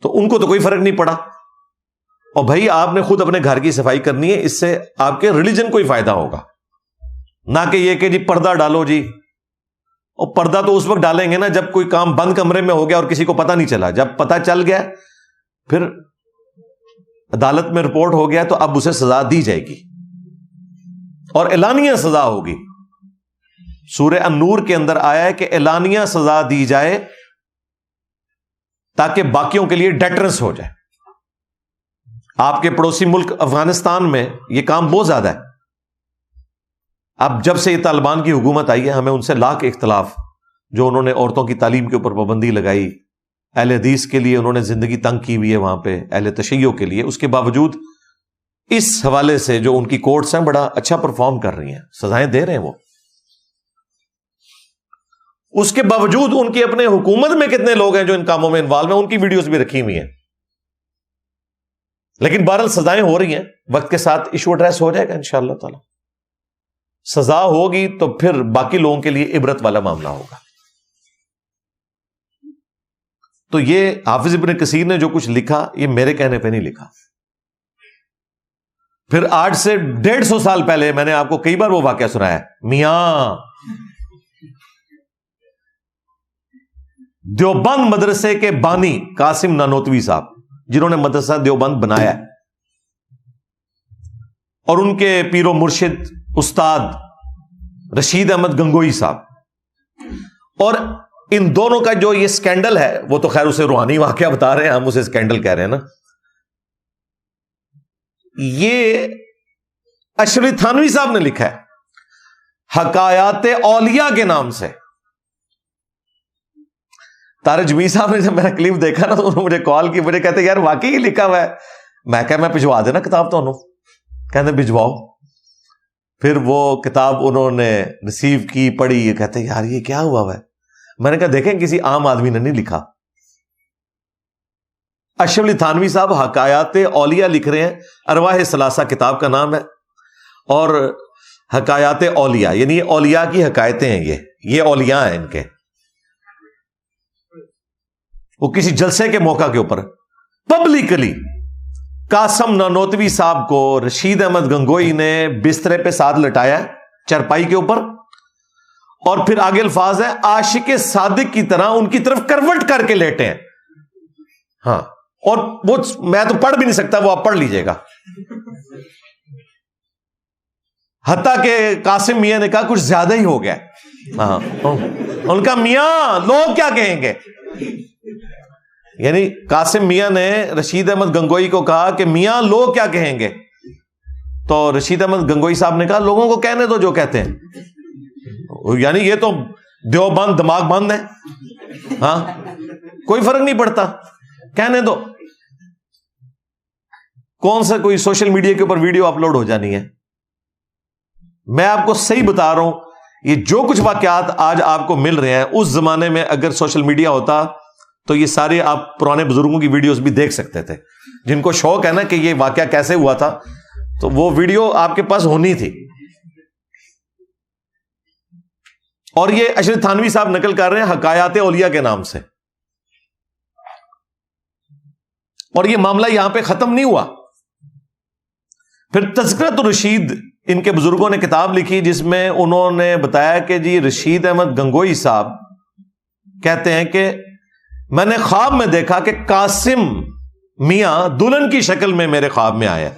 تو ان کو تو کوئی فرق نہیں پڑا۔ اور بھائی آپ نے خود اپنے گھر کی صفائی کرنی ہے، اس سے آپ کے ریلیجن کو ہی فائدہ ہوگا، نہ کہ یہ کہ جی پردہ ڈالو جی۔ اور پردہ تو اس وقت ڈالیں گے نا جب کوئی کام بند کمرے میں ہو گیا اور کسی کو پتہ نہیں چلا۔ جب پتہ چل گیا، پھر عدالت میں رپورٹ ہو گیا، تو اب اسے سزا دی جائے گی اور اعلانیہ سزا ہوگی۔ سورہ النور کے اندر آیا ہے کہ اعلانیہ سزا دی جائے تاکہ باقیوں کے لیے ڈیٹرنس ہو جائے۔ آپ کے پڑوسی ملک افغانستان میں یہ کام بہت زیادہ ہے۔ اب جب سے یہ طالبان کی حکومت آئی ہے، ہمیں ان سے لاکھ اختلاف، جو انہوں نے عورتوں کی تعلیم کے اوپر پابندی لگائی، اہل حدیث کے لیے انہوں نے زندگی تنگ کی ہوئی ہے وہاں پہ، اہل تشیع کے لیے، اس کے باوجود اس حوالے سے جو ان کی کورٹس ہیں بڑا اچھا پرفارم کر رہی ہیں، سزائیں دے رہے ہیں وہ۔ اس کے باوجود ان کی اپنے حکومت میں کتنے لوگ ہیں جو ان کاموں میں انوالو ہیں، ان کی ویڈیوز بھی رکھی ہوئی ہیں۔ لیکن بہرحال سزائیں ہو رہی ہیں، وقت کے ساتھ ایشو ایڈریس ہو جائے گا انشاءاللہ تعالی۔ سزا ہوگی تو پھر باقی لوگوں کے لیے عبرت والا معاملہ ہوگا۔ تو یہ حافظ ابن کثیر نے جو کچھ لکھا، یہ میرے کہنے پہ نہیں لکھا۔ پھر آج سے 150 سال پہلے میں نے آپ کو کئی بار وہ واقعہ سنایا ہے، میاں دیوبند مدرسے کے بانی قاسم نانوتوی صاحب، جنہوں نے مدرسہ دیوبند بنایا ہے، اور ان کے پیر و مرشد استاد رشید احمد گنگوئی صاحب، اور ان دونوں کا جو یہ سکینڈل ہے، وہ تو خیر اسے روحانی واقعہ بتا رہے ہیں، ہم اسے سکینڈل کہہ رہے ہیں نا، یہ اشرف تھانوی صاحب نے لکھا ہے۔ حکایات اولیاء کے نام سے. طارق جمیل صاحب نے جب میرا کلپ دیکھا نا تو انہوں نے مجھے کال کی, مجھے کہتے یار واقعی یہ لکھا ہوا ہے. میں کہا میں بھجوا دینا کتاب تو انہوں, کہتے بھجواؤ. پھر وہ کتاب انہوں نے ریسیو کی, پڑھی, یہ کہتے یار یہ کیا ہوا ہے. میں نے کہا دیکھیں کسی عام آدمی نے نہیں لکھا. اشرف علی تھانوی صاحب حکایات اولیاء لکھ رہے ہیں, ارواح ثلاثہ کتاب کا نام ہے, اور حکایات اولیاء یعنی اولیاء کی حکایتیں ہیں. یہ اولیاء ہیں ان کے. وہ کسی جلسے کے موقع کے اوپر پبلکلی قاسم نانوتوی صاحب کو رشید احمد گنگوئی نے بسترے پہ ساتھ لٹایا چرپائی کے اوپر, اور پھر آگے الفاظ ہے عاشق صادق کی طرح ان کی طرف کروٹ کر کے لیٹے ہیں. ہاں, اور وہ میں تو پڑھ بھی نہیں سکتا, وہ آپ پڑھ لیجئے گا. حتیٰ کہ قاسم میاں نے کہا کچھ زیادہ ہی ہو گیا. ہاں, ان کا میاں لوگ کیا کہیں گے. یعنی قاسم میاں نے رشید احمد گنگوئی کو کہا کہ میاں لوگ کیا کہیں گے, تو رشید احمد گنگوئی صاحب نے کہا لوگوں کو کہنے دو جو کہتے ہیں. یعنی یہ تو دیوبند دماغ بند ہے, ہاں کوئی فرق نہیں پڑتا, کہنے دو. کون سا کوئی سوشل میڈیا کے اوپر ویڈیو اپلوڈ ہو جانی ہے. میں آپ کو صحیح بتا رہا ہوں, یہ جو کچھ واقعات آج آپ کو مل رہے ہیں, اس زمانے میں اگر سوشل میڈیا ہوتا تو یہ سارے آپ پرانے بزرگوں کی ویڈیوز بھی دیکھ سکتے تھے. جن کو شوق ہے نا کہ یہ واقعہ کیسے ہوا تھا, تو وہ ویڈیو آپ کے پاس ہونی تھی. اور یہ اشرف تھانوی صاحب نقل کر رہے ہیں حکایات اولیاء کے نام سے. اور یہ معاملہ یہاں پہ ختم نہیں ہوا. پھر تذکرۃ الرشید ان کے بزرگوں نے کتاب لکھی, جس میں انہوں نے بتایا کہ جی رشید احمد گنگوئی صاحب کہتے ہیں کہ میں نے خواب میں دیکھا کہ قاسم میاں دلہن کی شکل میں میرے خواب میں آیا.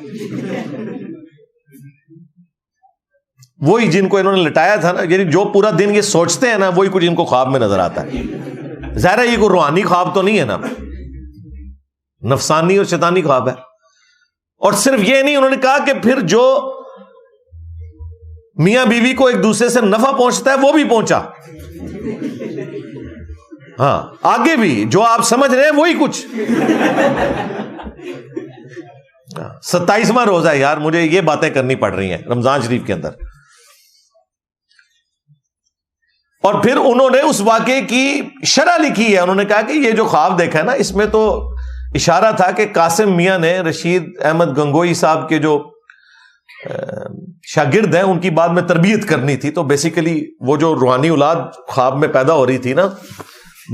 وہی جن کو انہوں نے لٹایا تھا نا, یعنی جو پورا دن یہ سوچتے ہیں نا, وہی کچھ ان کو خواب میں نظر آتا ہے. ظاہر ہے یہ کوئی روحانی خواب تو نہیں ہے نا, نفسانی اور شیطانی خواب ہے. اور صرف یہ نہیں, انہوں نے کہا کہ پھر جو میاں بیوی کو ایک دوسرے سے نفع پہنچتا ہے وہ بھی پہنچا. ہاں, آگے بھی جو آپ سمجھ رہے ہیں وہی کچھ. 27واں روزہ ہے یار, مجھے یہ باتیں کرنی پڑ رہی ہیں رمضان شریف کے اندر. اور پھر انہوں نے اس واقعے کی شرح لکھی ہے. انہوں نے کہا کہ یہ جو خواب دیکھا ہے نا, اس میں تو اشارہ تھا کہ قاسم میاں نے رشید احمد گنگوئی صاحب کے جو شاگرد ہیں ان کی بعد میں تربیت کرنی تھی. تو بیسیکلی وہ جو روحانی اولاد خواب میں پیدا ہو رہی تھی نا,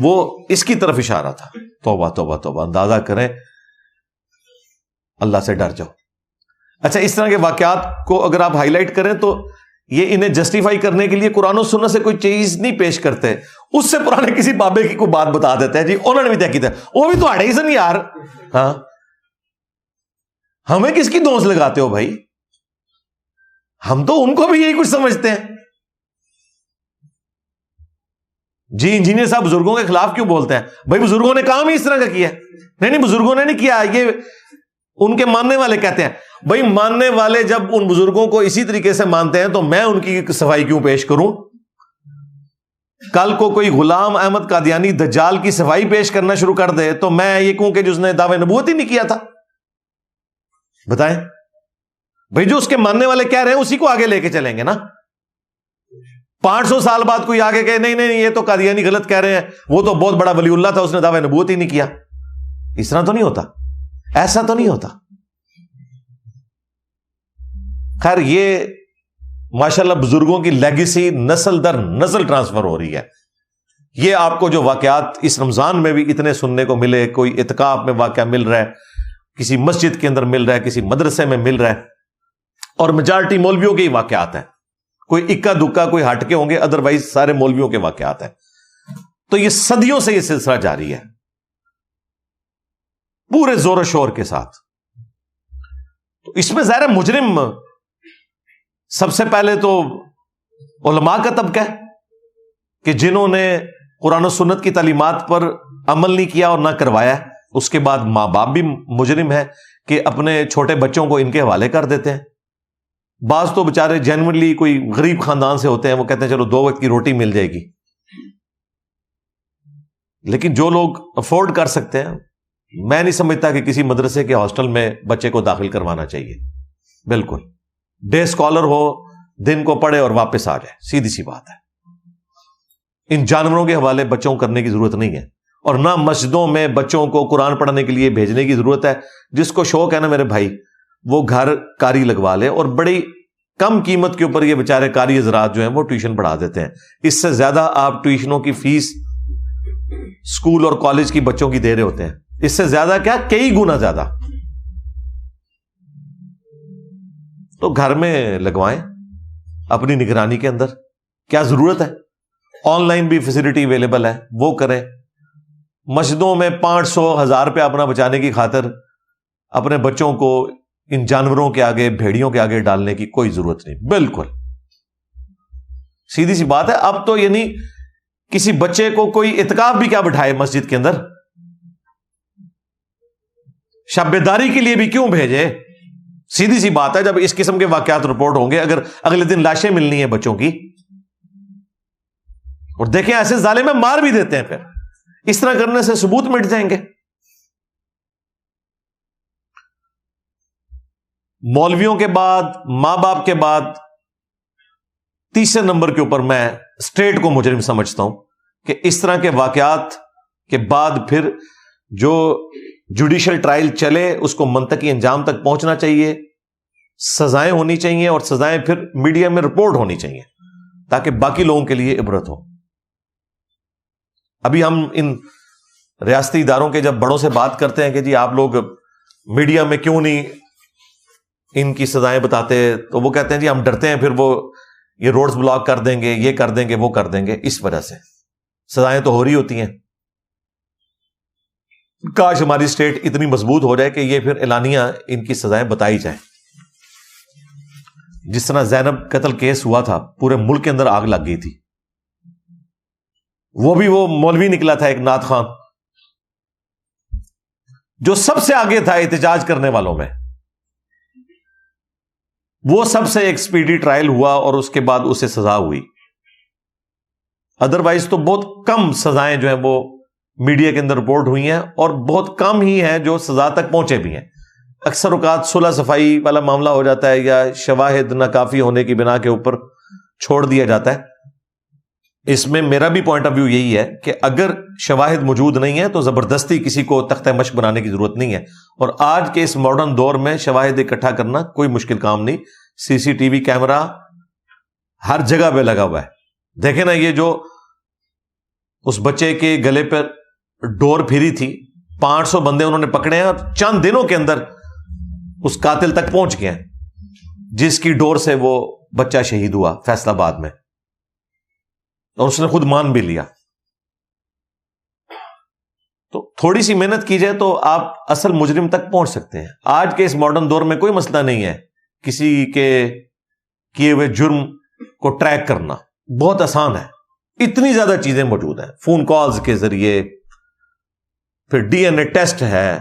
وہ اس کی طرف اشارہ تھا. توبہ توبہ توبہ, اندازہ کریں, اللہ سے ڈر جاؤ. اچھا, اس طرح کے واقعات کو اگر آپ ہائی لائٹ کریں تو یہ انہیں جسٹیفائی کرنے کے لیے قرآن و سنت سے کوئی چیز نہیں پیش کرتے, اس سے پرانے کسی بابے کی کوئی بات بتا دیتے ہیں. جی انہوں نے بھی طے کیا, وہ بھی تو اڑے سن یار. ہاں, ہمیں کس کی دوست لگاتے ہو بھائی, ہم تو ان کو بھی یہی کچھ سمجھتے ہیں. جی انجینئر صاحب بزرگوں کے خلاف کیوں بولتے ہیں بھائی, بزرگوں نے کام ہی اس طرح کا کیا. نہیں بزرگوں نے نہیں کیا, یہ ان کے ماننے والے کہتے ہیں. بھائی ماننے والے جب ان بزرگوں کو اسی طریقے سے مانتے ہیں تو میں ان کی صفائی کیوں پیش کروں. کل کو کوئی غلام احمد قادیانی دجال کی صفائی پیش کرنا شروع کر دے تو میں یہ کہوں کہ جس نے دعوی نبوت ہی نہیں کیا تھا. بتائیں بھائی, جو اس کے ماننے والے کہہ رہے ہیں اسی کو آگے لے کے چلیں گے نا. 500 سال بعد کوئی آگے کہے نہیں نہیں یہ تو قادیانی غلط کہہ رہے ہیں, وہ تو بہت بڑا ولی اللہ تھا, اس نے دعوی نبوت ہی نہیں کیا. اس طرح تو نہیں ہوتا, ایسا تو نہیں ہوتا. خیر, یہ ماشاءاللہ بزرگوں کی لیگیسی نسل در نسل ٹرانسفر ہو رہی ہے. یہ آپ کو جو واقعات اس رمضان میں بھی اتنے سننے کو ملے, کوئی اعتکاف میں واقعہ مل رہا ہے, کسی مسجد کے اندر مل رہا ہے, کسی مدرسے میں مل رہا ہے, اور میجارٹی مولویوں کے ہی واقعات ہیں. کوئی اکا دکا کوئی ہٹ کے ہوں گے, ادروائز سارے مولویوں کے واقعات ہیں. تو یہ صدیوں سے یہ سلسلہ جاری ہے پورے زور و شور کے ساتھ. تو اس میں ظاہر مجرم سب سے پہلے تو علماء کا طبقہ ہے کہ جنہوں نے قرآن و سنت کی تعلیمات پر عمل نہیں کیا اور نہ کروایا. اس کے بعد ماں باپ بھی مجرم ہے کہ اپنے چھوٹے بچوں کو ان کے حوالے کر دیتے ہیں. بعض تو بیچارے جینوئنلی کوئی غریب خاندان سے ہوتے ہیں، وہ کہتے ہیں چلو 2 وقت کی روٹی مل جائے گی، لیکن جو لوگ افورڈ کر سکتے ہیں، میں نہیں سمجھتا کہ کسی مدرسے کے ہاسٹل میں بچے کو داخل کروانا چاہیے. بالکل ڈے اسکالر ہو، دن کو پڑھے اور واپس آ جائے، سیدھی سی بات ہے. ان جانوروں کے حوالے بچوں کو کرنے کی ضرورت نہیں ہے، اور نہ مسجدوں میں بچوں کو قرآن پڑھنے کے لیے بھیجنے کی ضرورت ہے. جس کو شوق ہے نا میرے بھائی، وہ گھر کاری لگوا لے، اور بڑی کم قیمت کے اوپر یہ بیچارے کاری حضرات جو ہیں وہ ٹیوشن پڑھا دیتے ہیں. اس سے زیادہ آپ ٹیوشنوں کی فیس اسکول اور کالج کی بچوں کی دے رہے ہوتے ہیں، اس سے زیادہ کیا، کئی گنا زیادہ. تو گھر میں لگوائیں اپنی نگرانی کے اندر، کیا ضرورت ہے. آن لائن بھی فیسلٹی اویلیبل ہے، وہ کریں. مسجدوں میں 500,000 روپیہ اپنا بچانے کی خاطر اپنے بچوں کو ان جانوروں کے آگے، بھیڑیوں کے آگے ڈالنے کی کوئی ضرورت نہیں. بالکل سیدھی سی بات ہے. اب تو یعنی کسی بچے کو کوئی اعتکاف بھی کیا بٹھائے مسجد کے اندر، شب بیداری کے لیے بھی کیوں بھیجے. سیدھی سی بات ہے، جب اس قسم کے واقعات رپورٹ ہوں گے، اگر اگلے دن لاشیں ملنی ہیں بچوں کی، اور دیکھیں ایسے ظالم میں مار بھی دیتے ہیں، پھر اس طرح کرنے سے ثبوت مٹ جائیں گے. مولویوں کے بعد، ماں باپ کے بعد، تیسرے نمبر کے اوپر میں اسٹیٹ کو مجرم سمجھتا ہوں کہ اس طرح کے واقعات کے بعد پھر جو جوڈیشل ٹرائل چلے اس کو منطقی انجام تک پہنچنا چاہیے، سزائیں ہونی چاہیے، اور سزائیں پھر میڈیا میں رپورٹ ہونی چاہیے تاکہ باقی لوگوں کے لیے عبرت ہو. ابھی ہم ان ریاستی اداروں کے جب بڑوں سے بات کرتے ہیں کہ جی آپ لوگ میڈیا میں کیوں نہیں ان کی سزائیں بتاتے، تو وہ کہتے ہیں جی ہم ڈرتے ہیں پھر وہ یہ روڈز بلاک کر دیں گے، یہ کر دیں گے، وہ کر دیں گے. اس وجہ سے سزائیں تو ہو رہی ہوتی ہیں. کاش ہماری اسٹیٹ اتنی مضبوط ہو جائے کہ یہ پھر اعلانیہ ان کی سزائیں بتائی جائیں. جس طرح زینب قتل کیس ہوا تھا، پورے ملک کے اندر آگ لگ گئی تھی. وہ بھی وہ مولوی نکلا تھا ایک نعت خان، جو سب سے آگے تھا احتجاج کرنے والوں میں. وہ سب سے ایک سپیڈی ٹرائل ہوا اور اس کے بعد اسے سزا ہوئی. ادروائز تو بہت کم سزائیں جو ہیں وہ میڈیا کے اندر رپورٹ ہوئی ہیں، اور بہت کم ہی ہیں جو سزا تک پہنچے بھی ہیں. اکثر اوقات صلح صفائی والا معاملہ ہو جاتا ہے، یا شواہد ناکافی ہونے کی بنا کے اوپر چھوڑ دیا جاتا ہے. اس میں میرا بھی پوائنٹ آف ویو یہی ہے کہ اگر شواہد موجود نہیں ہے تو زبردستی کسی کو تختہ مشق بنانے کی ضرورت نہیں ہے. اور آج کے اس ماڈرن دور میں شواہد اکٹھا کرنا کوئی مشکل کام نہیں. سی سی ٹی وی کیمرہ ہر جگہ پہ لگا ہوا ہے. دیکھیں نا، یہ جو اس بچے کے گلے پہ ڈور پھری تھی، 500 بندے انہوں نے پکڑے ہیں، اور چند دنوں کے اندر اس قاتل تک پہنچ گئے ہیں جس کی ڈور سے وہ بچہ شہید ہوا فیصل آباد میں، اور اس نے خود مان بھی لیا. تو تھوڑی سی محنت کی جائے تو آپ اصل مجرم تک پہنچ سکتے ہیں. آج کے اس ماڈرن دور میں کوئی مسئلہ نہیں ہے کسی کے کیے ہوئے جرم کو ٹریک کرنا، بہت آسان ہے. اتنی زیادہ چیزیں موجود ہیں، فون کالز کے ذریعے، پھر ڈی این اے ٹیسٹ ہے،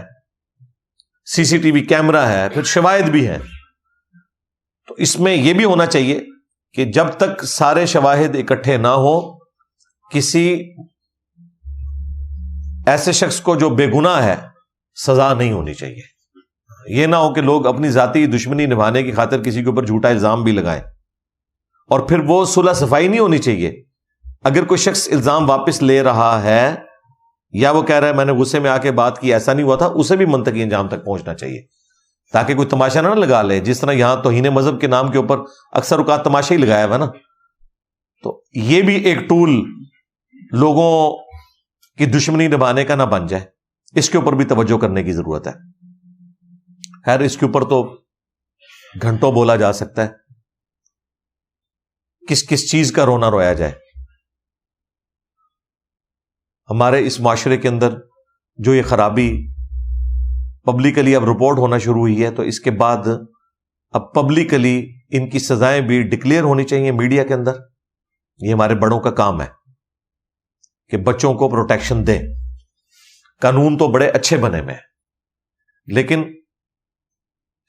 سی سی ٹی وی کیمرہ ہے، پھر شواہد بھی ہے. تو اس میں یہ بھی ہونا چاہیے کہ جب تک سارے شواہد اکٹھے نہ ہو، کسی ایسے شخص کو جو بے گناہ ہے سزا نہیں ہونی چاہیے. یہ نہ ہو کہ لوگ اپنی ذاتی دشمنی نبھانے کی خاطر کسی کے اوپر جھوٹا الزام بھی لگائیں، اور پھر وہ صلح صفائی نہیں ہونی چاہیے. اگر کوئی شخص الزام واپس لے رہا ہے، یا وہ کہہ رہا ہے میں نے غصے میں آ کے بات کی، ایسا نہیں ہوا تھا، اسے بھی منطقی انجام تک پہنچنا چاہیے تاکہ کوئی تماشا نہ لگا لے. جس طرح یہاں توہین مذہب کے نام کے اوپر اکثر اوقات تماشا ہی لگایا ہوا نا. تو یہ بھی ایک ٹول لوگوں کی دشمنی نبھانے کا نہ بن جائے. اس کے اوپر بھی توجہ کرنے کی ضرورت ہے. خیر اس کے اوپر تو گھنٹوں بولا جا سکتا ہے، کس کس چیز کا رونا رویا جائے. ہمارے اس معاشرے کے اندر جو یہ خرابی پبلکلی اب رپورٹ ہونا شروع ہوئی ہے، تو اس کے بعد اب پبلکلی ان کی سزائیں بھی ڈکلیئر ہونی چاہیے میڈیا کے اندر. یہ ہمارے بڑوں کا کام ہے کہ بچوں کو پروٹیکشن دیں. قانون تو بڑے اچھے بنے ہوئے ہیں، لیکن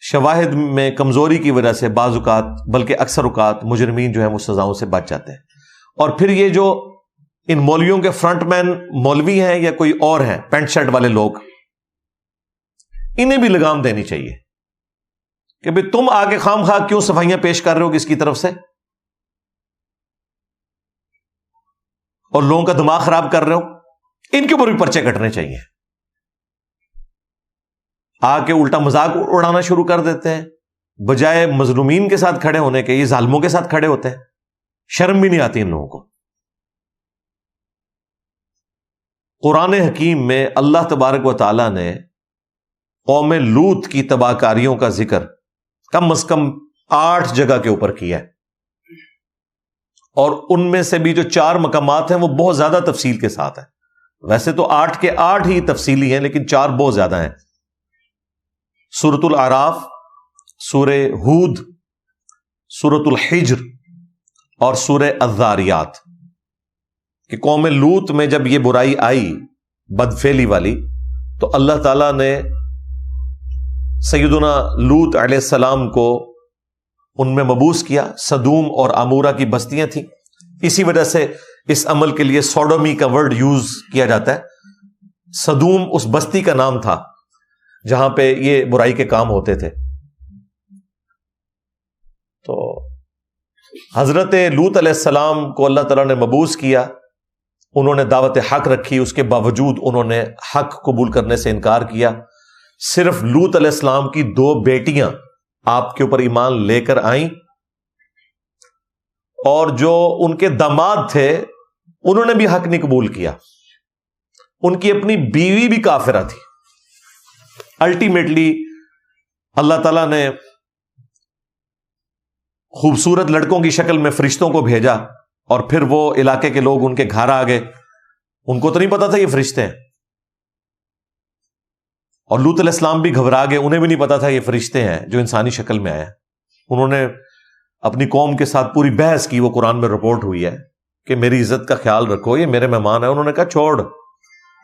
شواہد میں کمزوری کی وجہ سے بعض اوقات بلکہ اکثر اوقات مجرمین جو ہیں وہ سزاؤں سے بچ جاتے ہیں. اور پھر یہ جو ان مولویوں کے فرنٹ مین مولوی ہیں یا کوئی اور ہیں پینٹ شرٹ والے لوگ، انہیں بھی لگام دینی چاہیے کہ بھئی تم آگے خام خواہ کیوں صفائیاں پیش کر رہے ہو کس کی طرف سے، اور لوگوں کا دماغ خراب کر رہے ہو. ان کے اوپر بھی پرچے کٹنے چاہیے. آ کے الٹا مذاق اڑانا شروع کر دیتے ہیں، بجائے مظلومین کے ساتھ کھڑے ہونے کے یہ ظالموں کے ساتھ کھڑے ہوتے ہیں. شرم بھی نہیں آتی ان لوگوں کو. قرآن حکیم میں اللہ تبارک و تعالی نے قوم لوط کی تباہ کاریوں کا ذکر کم از کم 8 جگہ کے اوپر کیا ہے، اور ان میں سے بھی جو 4 مقامات ہیں وہ بہت زیادہ تفصیل کے ساتھ ہیں. ویسے تو 8 کے 8 ہی تفصیلی ہیں، لیکن 4 بہت زیادہ ہیں. سورۃ الاعراف، سورہ ہود، سورۃ الحجر اور سورہ الذاریات، کہ قوم لوط میں جب یہ برائی آئی بدفعلی والی تو اللہ تعالیٰ نے سیدنا لوط علیہ السلام کو ان میں مبعوث کیا. سدوم اور عمورہ کی بستیاں تھیں، اسی وجہ سے اس عمل کے لیے سوڈومی کا ورڈ یوز کیا جاتا ہے. سدوم اس بستی کا نام تھا جہاں پہ یہ برائی کے کام ہوتے تھے. تو حضرت لوط علیہ السلام کو اللہ تعالیٰ نے مبعوث کیا، انہوں نے دعوت حق رکھی، اس کے باوجود انہوں نے حق قبول کرنے سے انکار کیا. صرف لوط علیہ السلام کی 2 بیٹیاں آپ کے اوپر ایمان لے کر آئیں، اور جو ان کے داماد تھے انہوں نے بھی حق نہیں قبول کیا. ان کی اپنی بیوی بھی کافرہ تھی. الٹیمیٹلی اللہ تعالیٰ نے خوبصورت لڑکوں کی شکل میں فرشتوں کو بھیجا، اور پھر وہ علاقے کے لوگ ان کے گھر آ گئے. ان کو تو نہیں پتا تھا یہ فرشتے ہیں، اور لوط علیہ السلام بھی گھبرا گئے، انہیں بھی نہیں پتا تھا یہ فرشتے ہیں جو انسانی شکل میں آئے. انہوں نے اپنی قوم کے ساتھ پوری بحث کی، وہ قرآن میں رپورٹ ہوئی ہے کہ میری عزت کا خیال رکھو، یہ میرے مہمان ہیں. انہوں نے کہا چھوڑ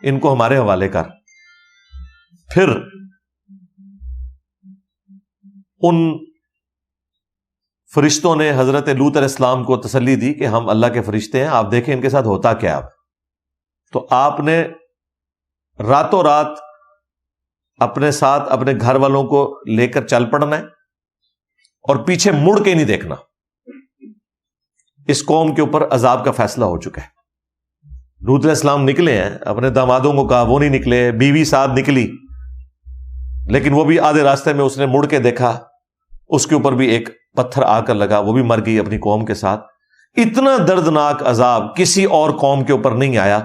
ان کو ہمارے حوالے کر. پھر ان فرشتوں نے حضرت لوط علیہ السلام کو تسلی دی کہ ہم اللہ کے فرشتے ہیں، آپ دیکھیں ان کے ساتھ ہوتا کیا. تو آپ نے راتوں رات اپنے ساتھ اپنے گھر والوں کو لے کر چل پڑنا ہے، اور پیچھے مڑ کے نہیں دیکھنا. اس قوم کے اوپر عذاب کا فیصلہ ہو چکا ہے. لوط علیہ السلام نکلے ہیں، اپنے دامادوں کو کہا، وہ نہیں نکلے. بیوی ساتھ نکلی، لیکن وہ بھی آدھے راستے میں اس نے مڑ کے دیکھا، اس کے اوپر بھی ایک پتھر آ کر لگا، وہ بھی مر گئی اپنی قوم کے ساتھ. اتنا دردناک عذاب کسی اور قوم کے اوپر نہیں آیا.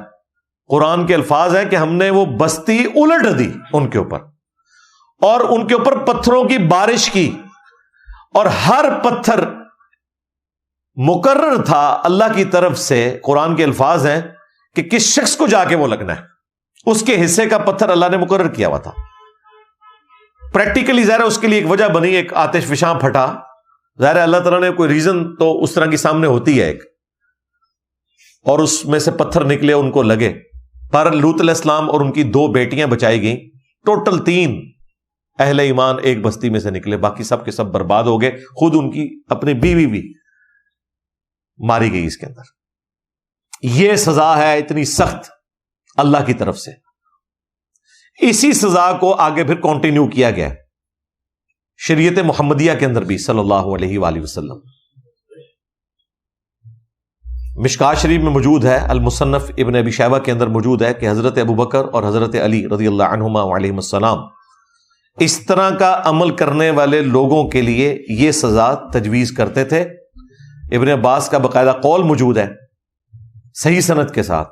قرآن کے الفاظ ہیں کہ ہم نے وہ بستی الٹ دی ان کے اوپر، اور ان کے اوپر پتھروں کی بارش کی، اور ہر پتھر مقرر تھا اللہ کی طرف سے. قرآن کے الفاظ ہیں کہ کس شخص کو جا کے وہ لگنا ہے، اس کے حصے کا پتھر اللہ نے مقرر کیا ہوا تھا. پریکٹیکلی ظاہر ہے اس کے لیے ایک وجہ بنی، ایک آتش فشاں پھٹا. ظاہر ہے اللہ تعالیٰ نے کوئی ریزن تو اس طرح کی سامنے ہوتی ہے ایک، اور اس میں سے پتھر نکلے ان کو لگے. پر لوط علیہ السلام اور ان کی 2 بیٹیاں بچائی گئیں. ٹوٹل 3 اہل ایمان ایک بستی میں سے نکلے، باقی سب کے سب برباد ہو گئے. خود ان کی اپنی بیوی بھی ماری گئی اس کے اندر. یہ سزا ہے اتنی سخت اللہ کی طرف سے. اسی سزا کو آگے پھر کنٹینیو کیا گیا شریعت محمدیہ کے اندر بھی صلی اللہ علیہ وآلہ وسلم. مشکات شریف میں موجود ہے، المصنف ابن ابی شیبہ کے اندر موجود ہے کہ حضرت ابوبکر اور حضرت علی رضی اللہ عنہما وعلیہم السلام اس طرح کا عمل کرنے والے لوگوں کے لیے یہ سزا تجویز کرتے تھے. ابن عباس کا باقاعدہ قول موجود ہے صحیح سند کے ساتھ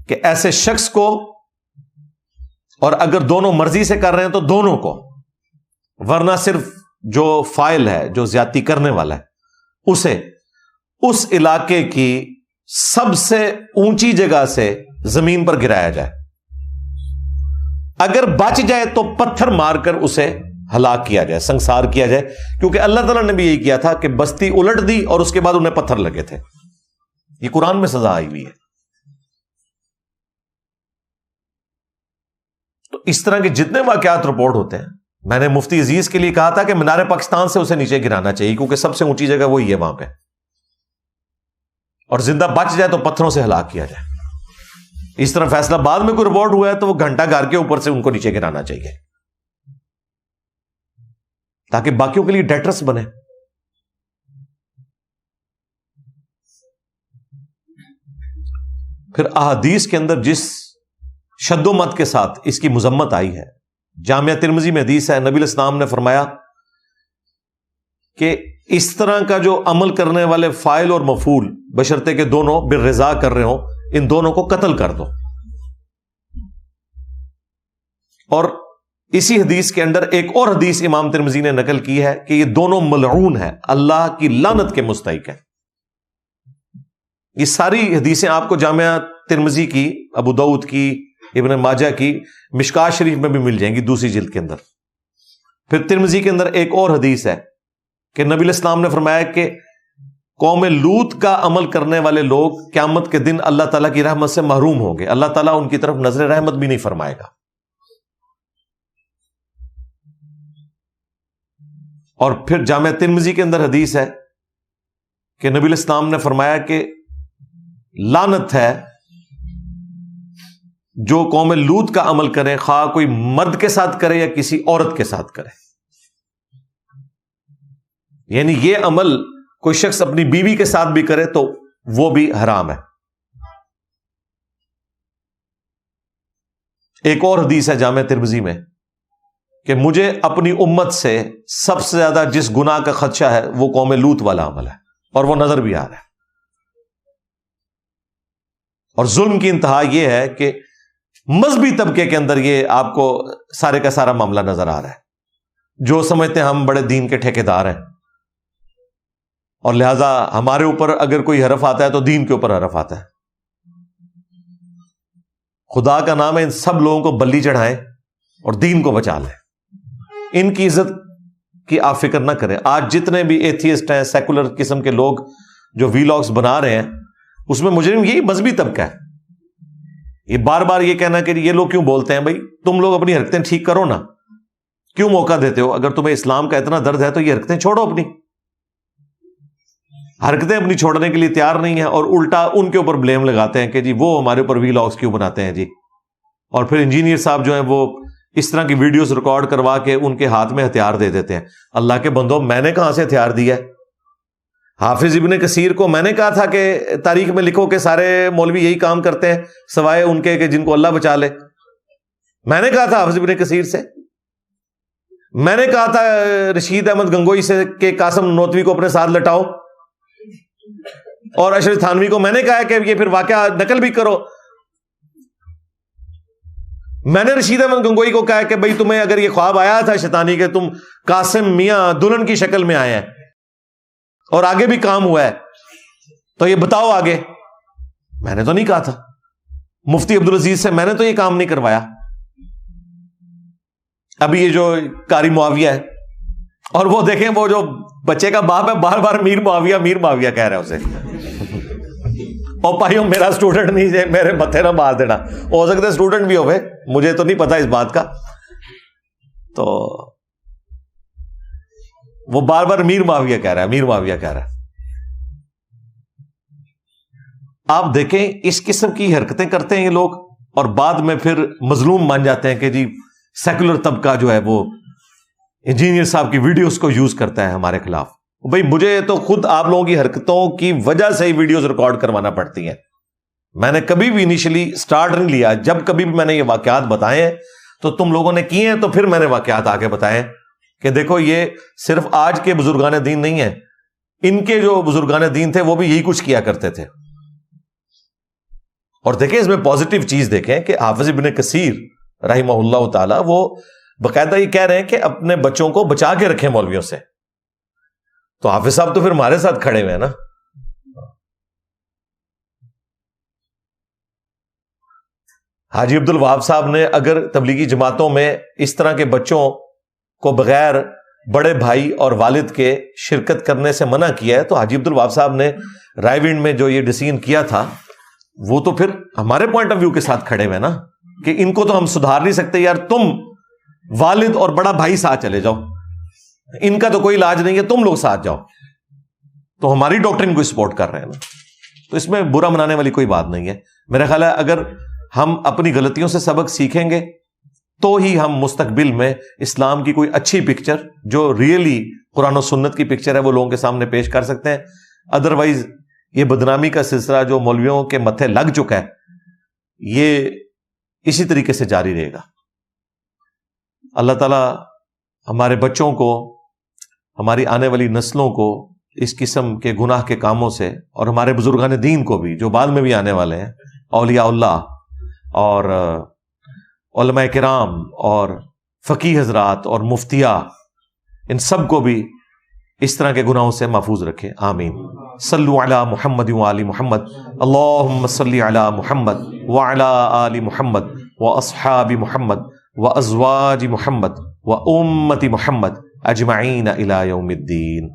کہ ایسے شخص کو، اور اگر دونوں مرضی سے کر رہے ہیں تو دونوں کو، ورنہ صرف جو فاعل ہے، جو زیادتی کرنے والا ہے، اسے اس علاقے کی سب سے اونچی جگہ سے زمین پر گرایا جائے. اگر بچ جائے تو پتھر مار کر اسے ہلاک کیا جائے، سنسار کیا جائے. کیونکہ اللہ تعالیٰ نے بھی یہی کیا تھا کہ بستی الٹ دی اور اس کے بعد انہیں پتھر لگے تھے. یہ قرآن میں سزا آئی ہوئی ہے. تو اس طرح کے جتنے واقعات رپورٹ ہوتے ہیں میں نے مفتی عزیز کے لیے کہا تھا کہ مینار پاکستان سے اسے نیچے گرانا چاہیے کیونکہ سب سے اونچی جگہ وہی ہے وہاں پہ، اور زندہ بچ جائے تو پتھروں سے ہلاک کیا جائے۔ اس طرح فیصلہ آباد میں کوئی رپورٹ ہوا ہے تو وہ گھنٹہ گھر کے اوپر سے ان کو نیچے گرانا چاہیے تاکہ باقیوں کے لیے ڈیٹرس بنے۔ پھر احادیث کے اندر جس شد و مت کے ساتھ اس کی مذمت آئی ہے، جامعہ ترمذی میں حدیث ہے، نبی علیہ السلام نے فرمایا کہ اس طرح کا جو عمل کرنے والے فاعل اور مفعول بشرطے کہ دونوں بالرضا کر رہے ہوں، ان دونوں کو قتل کر دو۔ اور اسی حدیث کے اندر ایک اور حدیث امام ترمذی نے نقل کی ہے کہ یہ دونوں ملعون ہیں، اللہ کی لعنت کے مستحق ہیں۔ یہ ساری حدیثیں آپ کو جامعہ ترمذی کی، ابو داؤد کی، ابن ماجہ کی، مشکات شریف میں بھی مل جائیں گی دوسری جلد کے اندر۔ پھر ترمذی کے اندر ایک اور حدیث ہے کہ نبی علیہ السلام نے فرمایا کہ قوم لوط کا عمل کرنے والے لوگ قیامت کے دن اللہ تعالیٰ کی رحمت سے محروم ہوں گے، اللہ تعالیٰ ان کی طرف نظر رحمت بھی نہیں فرمائے گا۔ اور پھر جامعہ ترمذی کے اندر حدیث ہے کہ نبی علیہ السلام نے فرمایا کہ لعنت ہے جو قوم لوط کا عمل کرے، خواہ کوئی مرد کے ساتھ کرے یا کسی عورت کے ساتھ کرے۔ یعنی یہ عمل کوئی شخص اپنی بیوی کے ساتھ بھی کرے تو وہ بھی حرام ہے۔ ایک اور حدیث ہے جامعہ ترمذی میں کہ مجھے اپنی امت سے سب سے زیادہ جس گناہ کا خدشہ ہے وہ قوم لوط والا عمل ہے، اور وہ نظر بھی آ رہا ہے۔ اور ظلم کی انتہا یہ ہے کہ مذہبی طبقے کے اندر یہ آپ کو سارے کا سارا معاملہ نظر آ رہا ہے، جو سمجھتے ہیں ہم بڑے دین کے ٹھیکیدار ہیں، اور لہذا ہمارے اوپر اگر کوئی حرف آتا ہے تو دین کے اوپر حرف آتا ہے۔ خدا کا نام ہے، ان سب لوگوں کو بلی چڑھائیں اور دین کو بچا لیں، ان کی عزت کی آپ فکر نہ کریں۔ آج جتنے بھی ایتھیسٹ ہیں، سیکولر قسم کے لوگ جو ویلاگز بنا رہے ہیں، اس میں مجرم یہی مذہبی طبقہ ہے۔ یہ بار بار یہ کہنا کہ یہ لوگ کیوں بولتے ہیں، بھائی تم لوگ اپنی حرکتیں ٹھیک کرو نا، کیوں موقع دیتے ہو؟ اگر تمہیں اسلام کا اتنا درد ہے تو یہ حرکتیں چھوڑو، اپنی حرکتیں اپنی چھوڑنے کے لیے تیار نہیں ہیں، اور الٹا ان کے اوپر بلیم لگاتے ہیں کہ جی وہ ہمارے اوپر ویلاگز کیوں بناتے ہیں جی۔ اور پھر انجینئر صاحب جو ہیں وہ اس طرح کی ویڈیوز ریکارڈ کروا کے ان کے ہاتھ میں ہتھیار دے دیتے ہیں۔ اللہ کے بندو، میں نے کہاں سے ہتھیار دیا ہے؟ حافظ ابن کثیر کو میں نے کہا تھا کہ تاریخ میں لکھو کہ سارے مولوی یہی کام کرتے ہیں سوائے ان کے کہ جن کو اللہ بچا لے۔ میں نے کہا تھا حافظ ابن کثیر سے، میں نے کہا تھا رشید احمد گنگوئی سے کہ قاسم ننوتوی کو اپنے ساتھ لٹاؤ، اور اشرف تھانوی کو میں نے کہا کہ یہ پھر واقعہ نقل بھی کرو۔ میں نے رشید احمد گنگوئی کو کہا کہ بھئی تمہیں اگر یہ خواب آیا تھا شیطانی کہ تم قاسم میاں دلہن کی شکل میں آئے ہیں اور آگے بھی کام ہوا ہے تو یہ بتاؤ آگے۔ میں نے تو نہیں کہا تھا۔ مفتی عبدالعزیز سے میں نے تو یہ کام نہیں کروایا۔ ابھی یہ جو قاری معاویہ ہے، اور وہ دیکھیں وہ جو بچے کا باپ ہے بار بار میر معاویہ کہہ رہا ہے اسے، اور بھائیوں میرا اسٹوڈنٹ نہیں ہے، میرے متھے نہ مار دینا، ہو سکتا ہے اسٹوڈنٹ بھی ہوئے، مجھے تو نہیں پتا اس بات کا۔ تو وہ بار بار میر معاویہ کہہ رہا ہے۔ آپ دیکھیں اس قسم کی حرکتیں کرتے ہیں یہ لوگ، اور بعد میں پھر مظلوم مان جاتے ہیں کہ جی سیکولر طبقہ جو ہے وہ انجینئر صاحب کی ویڈیوز کو یوز کرتا ہے ہمارے خلاف۔ بھائی مجھے تو خود آپ لوگوں کی حرکتوں کی وجہ سے ہی ویڈیوز ریکارڈ کروانا پڑتی ہیں۔ میں نے کبھی بھی انیشلی سٹارٹ نہیں لیا، جب کبھی بھی میں نے یہ واقعات بتائے ہیں تو تم لوگوں نے کیے ہیں، تو پھر میں نے واقعات آگے بتائے کہ دیکھو یہ صرف آج کے بزرگان دین نہیں ہیں، ان کے جو بزرگان دین تھے وہ بھی یہی کچھ کیا کرتے تھے۔ اور دیکھیں اس میں پازیٹیو چیز دیکھیں کہ حافظ ابن کثیر رحمہ اللہ تعالی وہ باقاعدہ یہ کہہ رہے ہیں کہ اپنے بچوں کو بچا کے رکھیں مولویوں سے۔ تو حافظ صاحب تو پھر ہمارے ساتھ کھڑے ہوئے ہیں نا۔ حاجی عبد الوہاب صاحب نے اگر تبلیغی جماعتوں میں اس طرح کے بچوں کو بغیر بڑے بھائی اور والد کے شرکت کرنے سے منع کیا ہے، تو حاجی عبد الوہاب صاحب نے رائے ونڈ میں جو یہ ڈیسیژن کیا تھا وہ تو پھر ہمارے پوائنٹ آف ویو کے ساتھ کھڑے ہوئے نا، کہ ان کو تو ہم سدھار نہیں سکتے، یار تم والد اور بڑا بھائی ساتھ چلے جاؤ, ان کا تو کوئی علاج نہیں ہے, تم لوگ ساتھ جاؤ, تو ہماری ڈاکٹرین کو سپورٹ کر رہے ہیں نا. تو اس میں برا منانے والی کوئی بات نہیں ہے. میرا خیال ہے اگر ہم اپنی غلطیوں سے سبق سیکھیں گے تو ہی ہم مستقبل میں اسلام کی کوئی اچھی پکچر جو ریئلی قرآن و سنت کی پکچر ہے وہ لوگوں کے سامنے پیش کر سکتے ہیں. ادروائز یہ بدنامی کا سلسلہ جو مولویوں کے متھے لگ چکا ہے یہ اسی طریقے سے جاری رہے گا. اللہ تعالیٰ ہمارے بچوں کو, ہماری آنے والی نسلوں کو اس قسم کے گناہ کے کاموں سے, اور ہمارے بزرگان دین کو بھی جو بعد میں بھی آنے والے ہیں, اولیاء اللہ اور علماء کرام اور فقیہ حضرات اور مفتیاء, ان سب کو بھی اس طرح کے گناہوں سے محفوظ رکھے. آمین. صلو علی محمد وآل محمد. اللہم صلی علی محمد وعلی آل محمد واصحاب محمد وازواج محمد وامت محمد اجمعین الی یوم الدین.